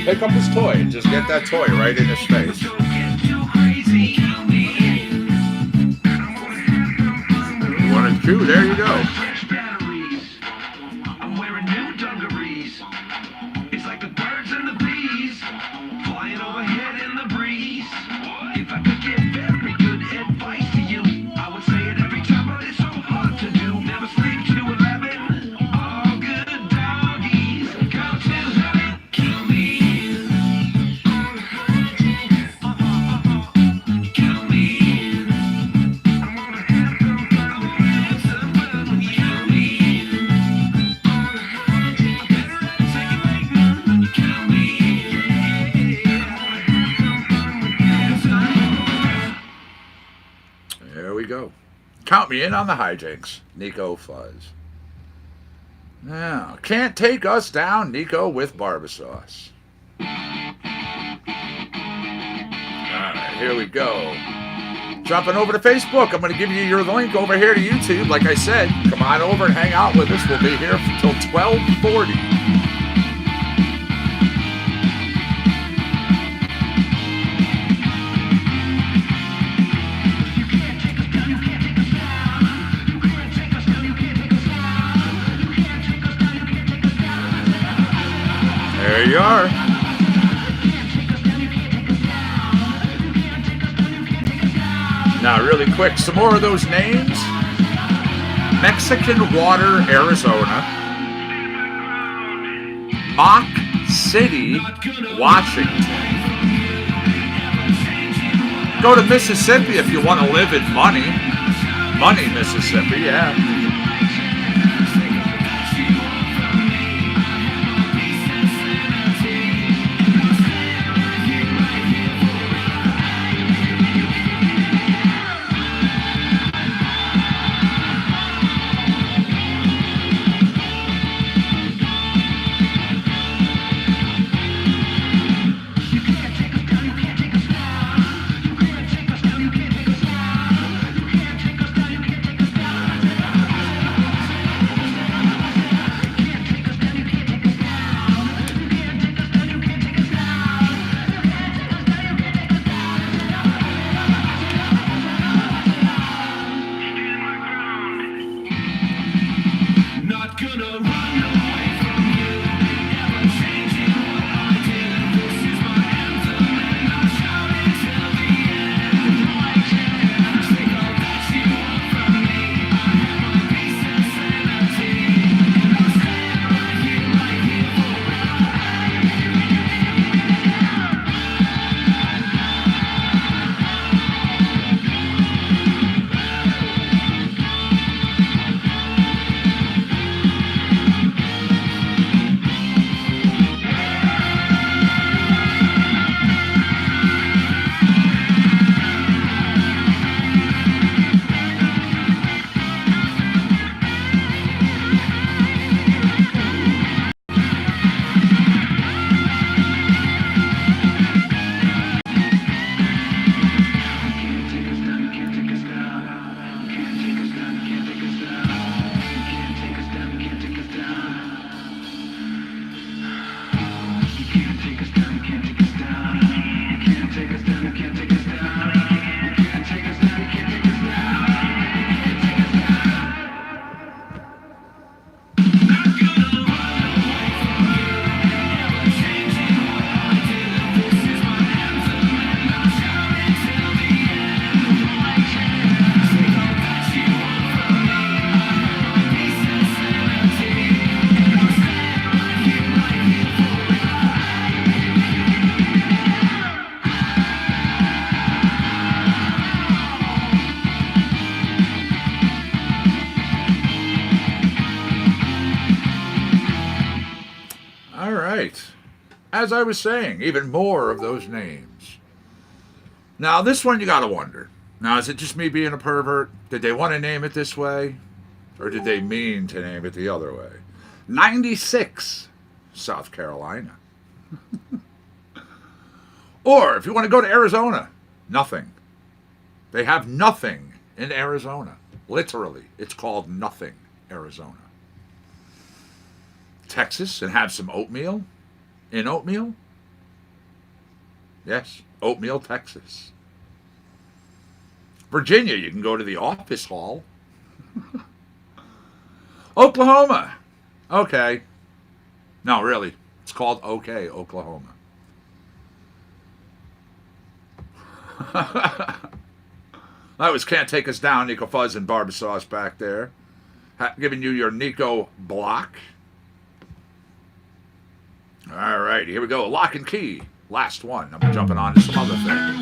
Pick up his toy and just get that toy right in his face. You want to chew? There you go. If I could give very good advice to you, I would say it every time, but it's so hard to do. Count me in on the hijinks. Nico Fuzz. Now, can't take us down, Nico with Barbasauce. Alright, here we go. Jumping over to Facebook. I'm going to give you your link over here to YouTube. Like I said, come on over and hang out with us. We'll be here until 12:40. There you are. Now, really quick, some more of those names. Mexican Water, Arizona. Mock City, Washington. Go to Mississippi if you want to live in money. Money, Mississippi, yeah. As I was saying, even more of those names. Now, this one you gotta wonder. Now, is it just me being a pervert? Did they want to name it this way? Or did they mean to name it the other way? 96, South Carolina. Or, if you want to go to Arizona, nothing. They have nothing in Arizona. Literally, it's called nothing, Arizona. Texas, and have some oatmeal. In Oatmeal? Yes, Oatmeal, Texas. Virginia, you can go to the office hall. Oklahoma. Okay. No, really. It's called OK, Oklahoma. That was Can't Take Us Down, Nico Fuzz and Barbasauce back there. Giving you your Nico block. All right, here we go. Lock and Key. Last one. I'm jumping on to some other things.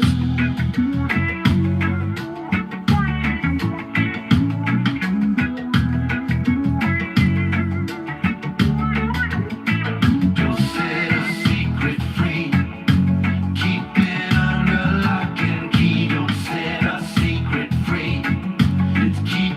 Keep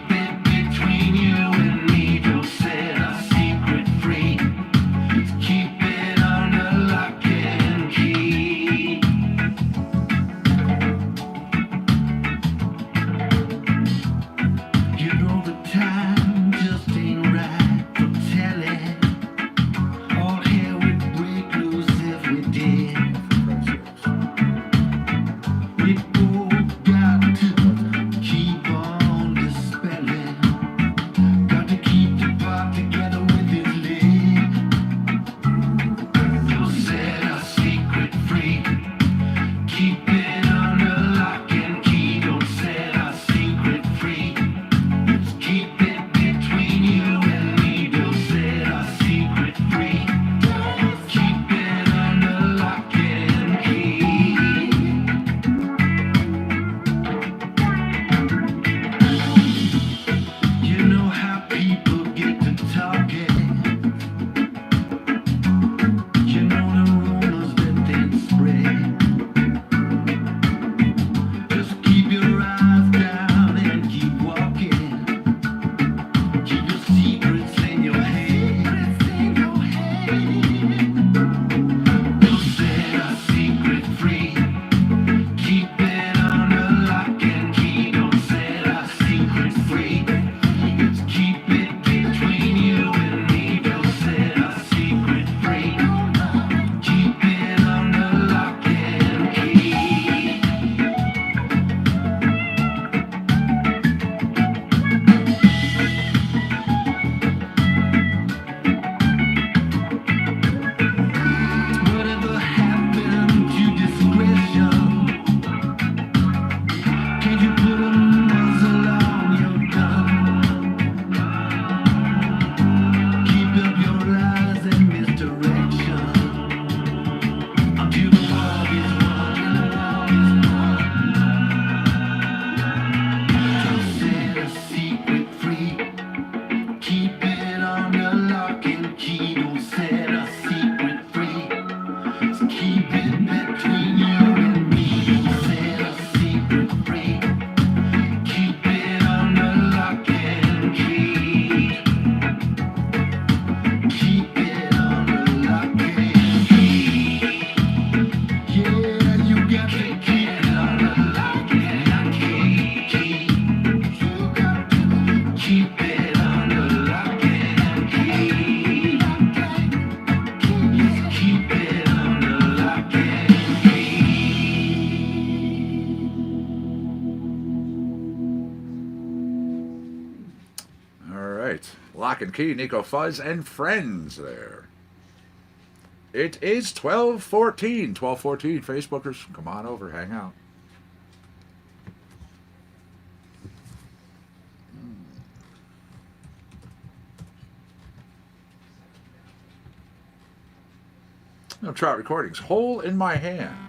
Lock and Key, Nico Fuzz, and friends there. It is 12:14. 12:14. Facebookers, come on over, hang out. No, Trout Recordings. Hole in My Hand.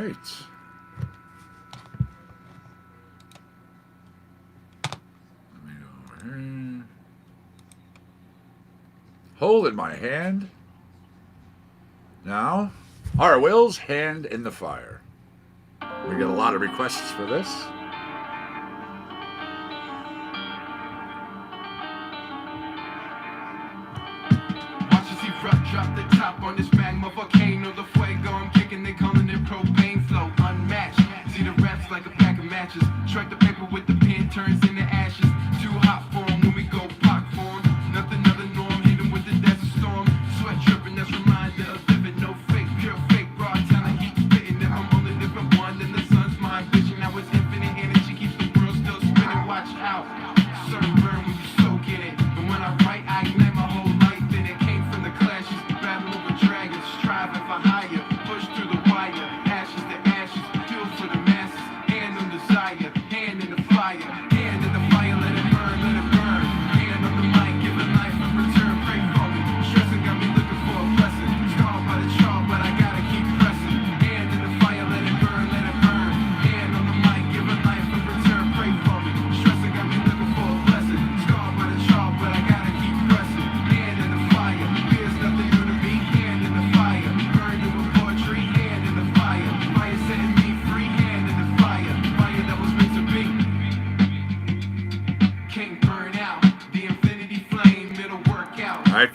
right. Let me go over here. Hole in My Hand. Now, our Will's Hand in the Fire. We get a lot of requests for this. Watch as he rough drop the top on this magma volcano. The fuego I'm kicking, they calling it propane flow. Unmatched. See the raps like a pack of matches. Strike the paper with the pen, turns into ashes. Too hot for 'em when we go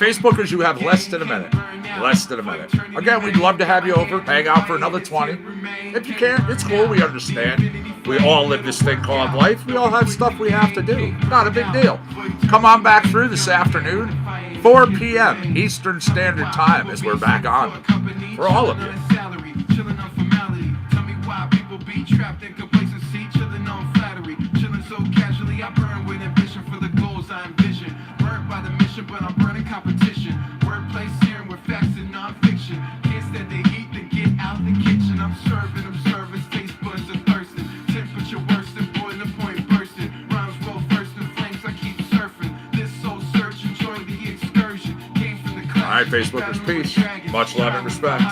Facebookers, you have less than a minute. Less than a minute. Again, we'd love to have you over, hang out for another 20. If you can't, it's cool. We understand. We all live this thing called life. We all have stuff we have to do. Not a big deal. Come on back through this afternoon, 4 p.m. Eastern Standard Time, as we're back on for all of you. Chilling on formality. Tell me why people be trapped in complacency. Chilling on flattery. Chilling so casually. I burn with ambition for the goals I envision. Burned by the mission, but I'm burning competition. Wordplay searing with facts and non-fiction. Can't stand the heat, then get out the kitchen. I'm serving observers, taste buds are thirsting. Temperature worsen, boiling point bursting. Rhymes roll first in flames, I keep surfing. This soul search, enjoying the excursion. Came from the class. All right, Facebookers, peace. Much love and respect.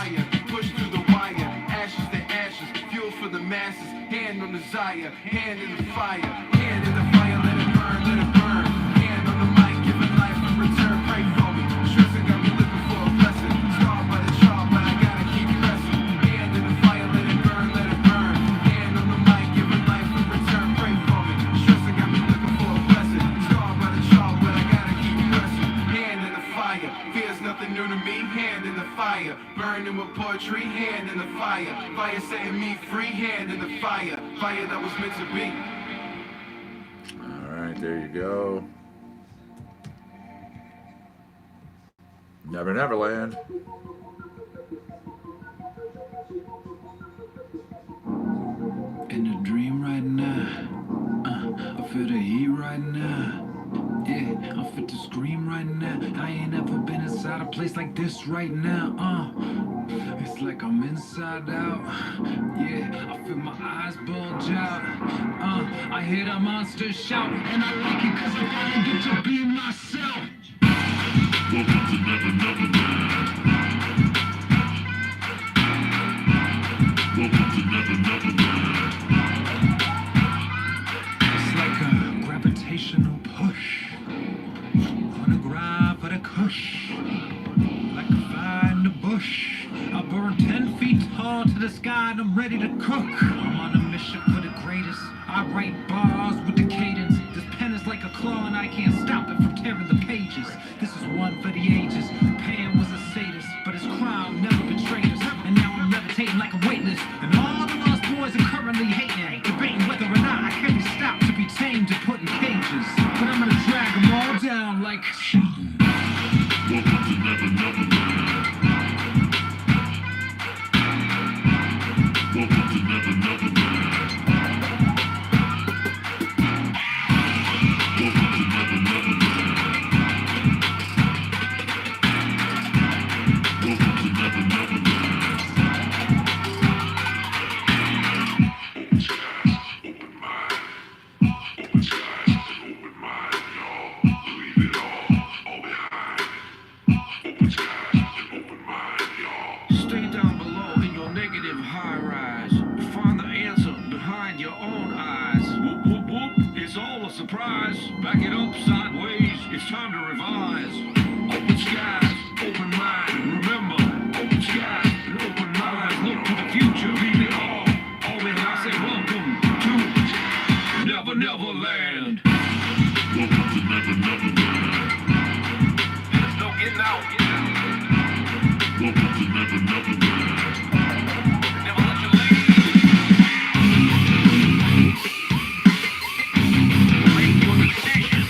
Push through the wire, ashes to ashes, fuel for the masses. Hand on the desire, hand in the fire, hand in the fire, let it burn, let it burn. Hand on the mic, giving life in return, pray for me. Stressing got me looking for a blessing. Scarred by the chart, but I gotta keep pressing. Hand in the fire, let it burn, let it burn. Hand on the mic, giving life in return, pray for me. Stressing got me looking for a blessing. Scarred by the chart, but I gotta keep pressing. Hand in the fire, fear's nothing new to me. Hand in the fire, burning with poetry. Hand in the fire, fire setting me free. Hand in the fire, fire that was meant to be. All right, there you go. Never Neverland. In a dream right now, I feel the heat right now. Yeah, I'm fit to scream right now. I ain't ever been inside a place like this right now. It's like I'm inside out. Yeah, I feel my eyes bulge out. I hear the monster shout, and I like it 'cause I don't get to be myself. Welcome to Never Neverland. Welcome to Never Neverland. It's like a gravitational push. On the grind for the kush. Like a fire in the bush. I burn 10 feet tall to the sky and I'm ready to cook. I'm on a mission for the greatest. I write bars with the cadence. This pen is like a claw and I can't stop it from tearing the pages. This is one for the ages. Pan was a sadist, but his crime never betrayed us. And now I'm levitating like a weightless. And all the lost boys are currently hating, debating whether or not I can be stopped to be tamed and put in cages. But I'm gonna drag them all down like welcome to Never Neverland. Welcome to Never Neverland. Welcome to Never Neverland. Welcome to Never Neverland. Open skies, open mind. Open skies, open mind, y'all. Leave it all behind. Open skies and open mind, y'all. Stay down below in your negative high rise. Find the answer behind your own eyes. Whoop, whoop, whoop. It's all a surprise. Back it up sideways. It's time to revise. Open skies, open mind. Remember, open skies and open minds. Look to the future. Leave it all behind. I say welcome to Never Neverland. Welcome to Never Neverland. There's no getting out. Welcome to Never Neverland. Never let you leave. Make your decision.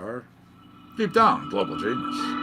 guitar. Deep down, global genius.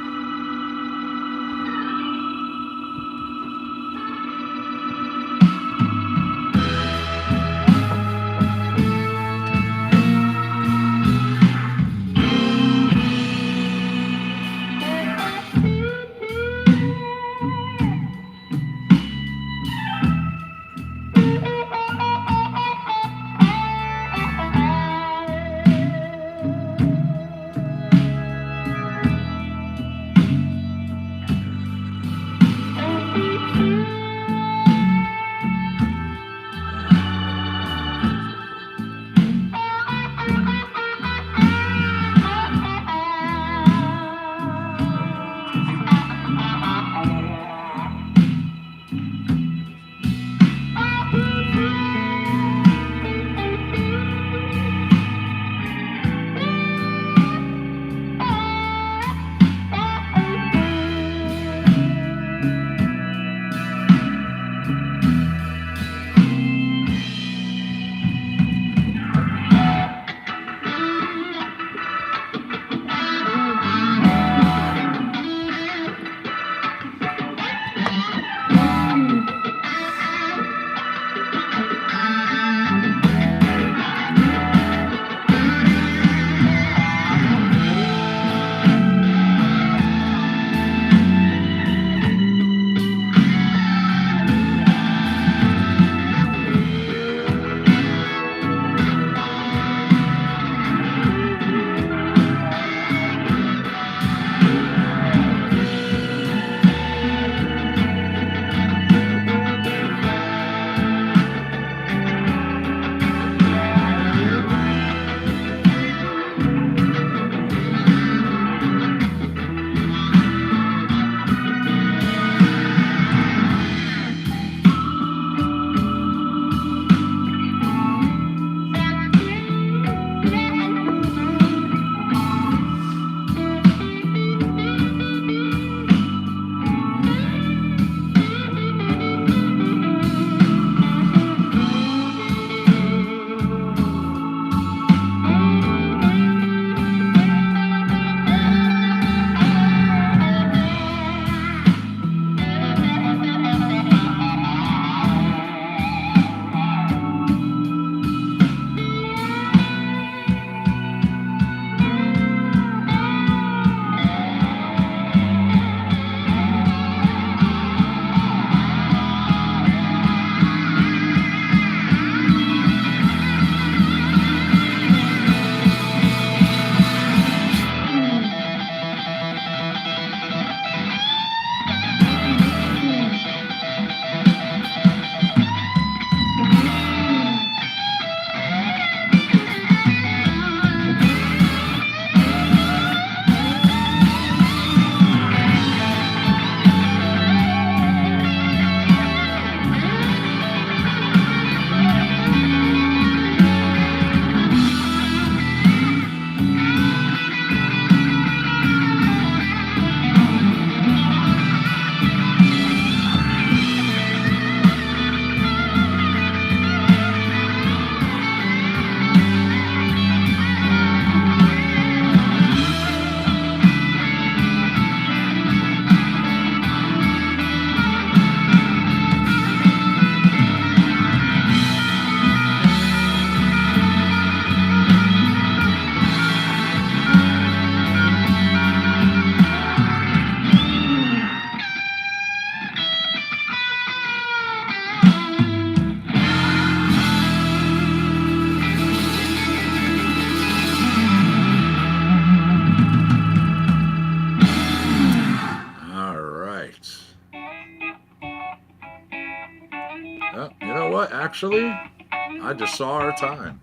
Actually, I just saw our time.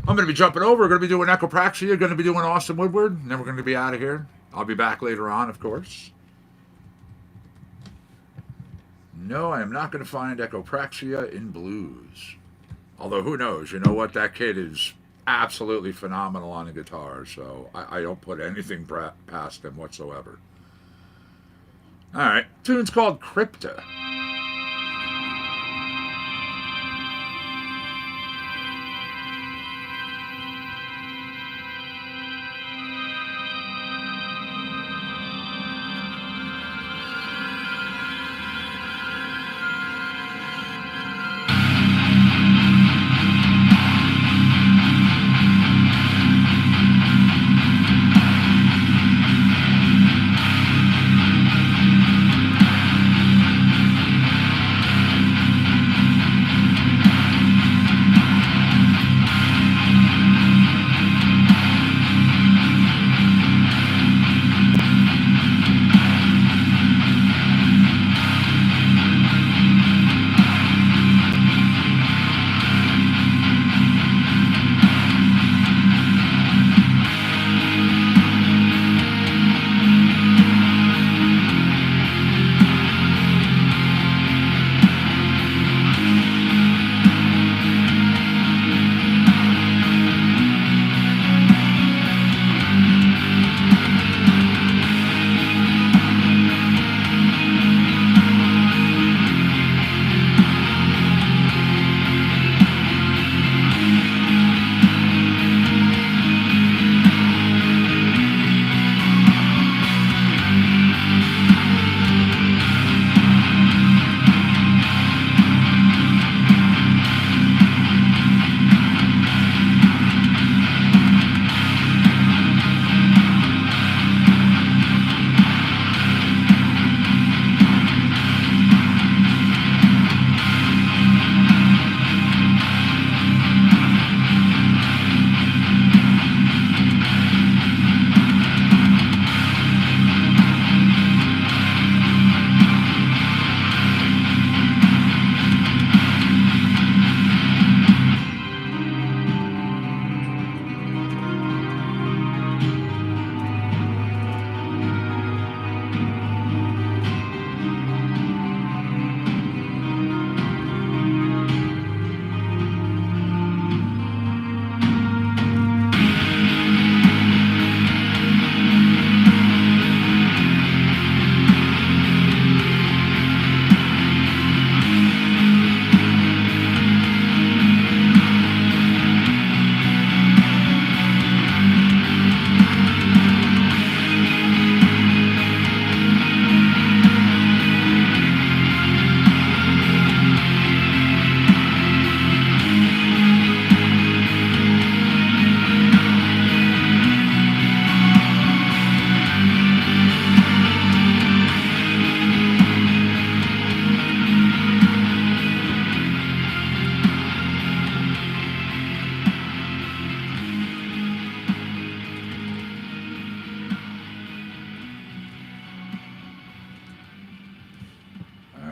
I'm going to be jumping over. We're going to be doing Echopraxia, going to be doing Austin Woodward, and then we're going to be out of here. I'll be back later on, of course. No, I am not going to find Echopraxia in blues. Although, who knows? You know what? That kid is absolutely phenomenal on the guitar, so I don't put anything past him whatsoever. All right. Tune's called Crypta.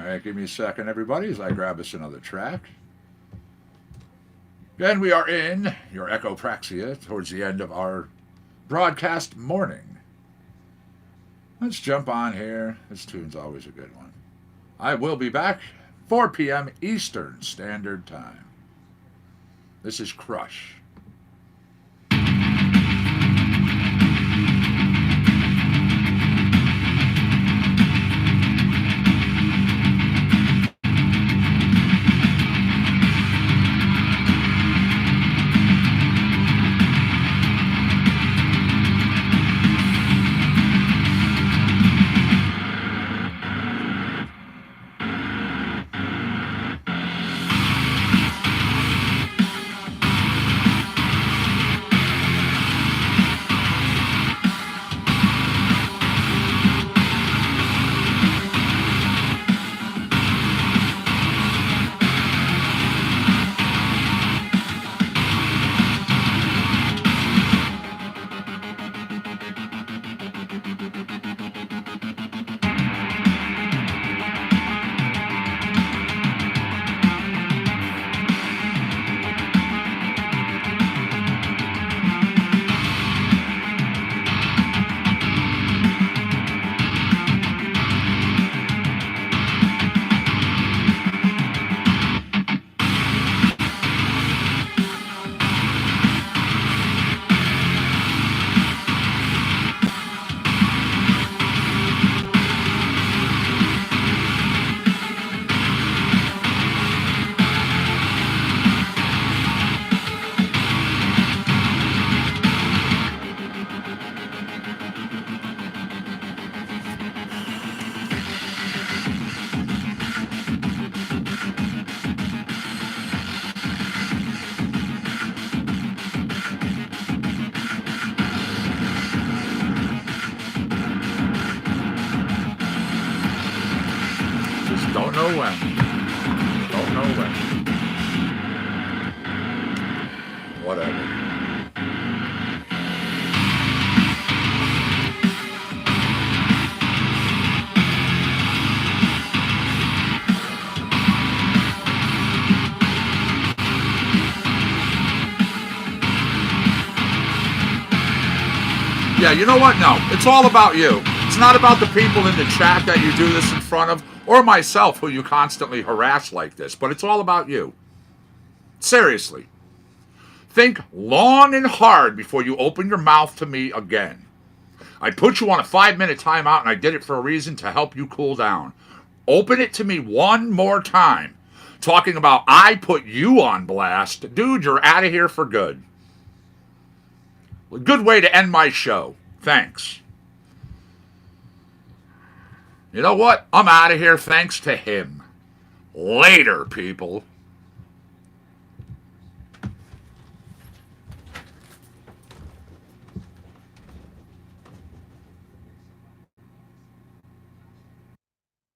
right, give me a second, everybody, as I grab us another track. Then we are in your echopraxia towards the end of our broadcast morning. Let's jump on here. This tune's always a good one. I will be back 4 p.m. Eastern Standard Time. This is Crush. Don't know when. Don't know when. Whatever. Yeah, you know what? No, it's all about you. It's not about the people in the chat that you do this in front of, or myself who you constantly harass like this, but it's all about you. Seriously. Think long and hard before you open your mouth to me again. I put you on a 5-minute timeout, and I did it for a reason, to help you cool down. Open it to me one more time, talking about I put you on blast. Dude, you're out of here for good. A good way to end my show. Thanks. You know what? I'm out of here thanks to him. Later, people.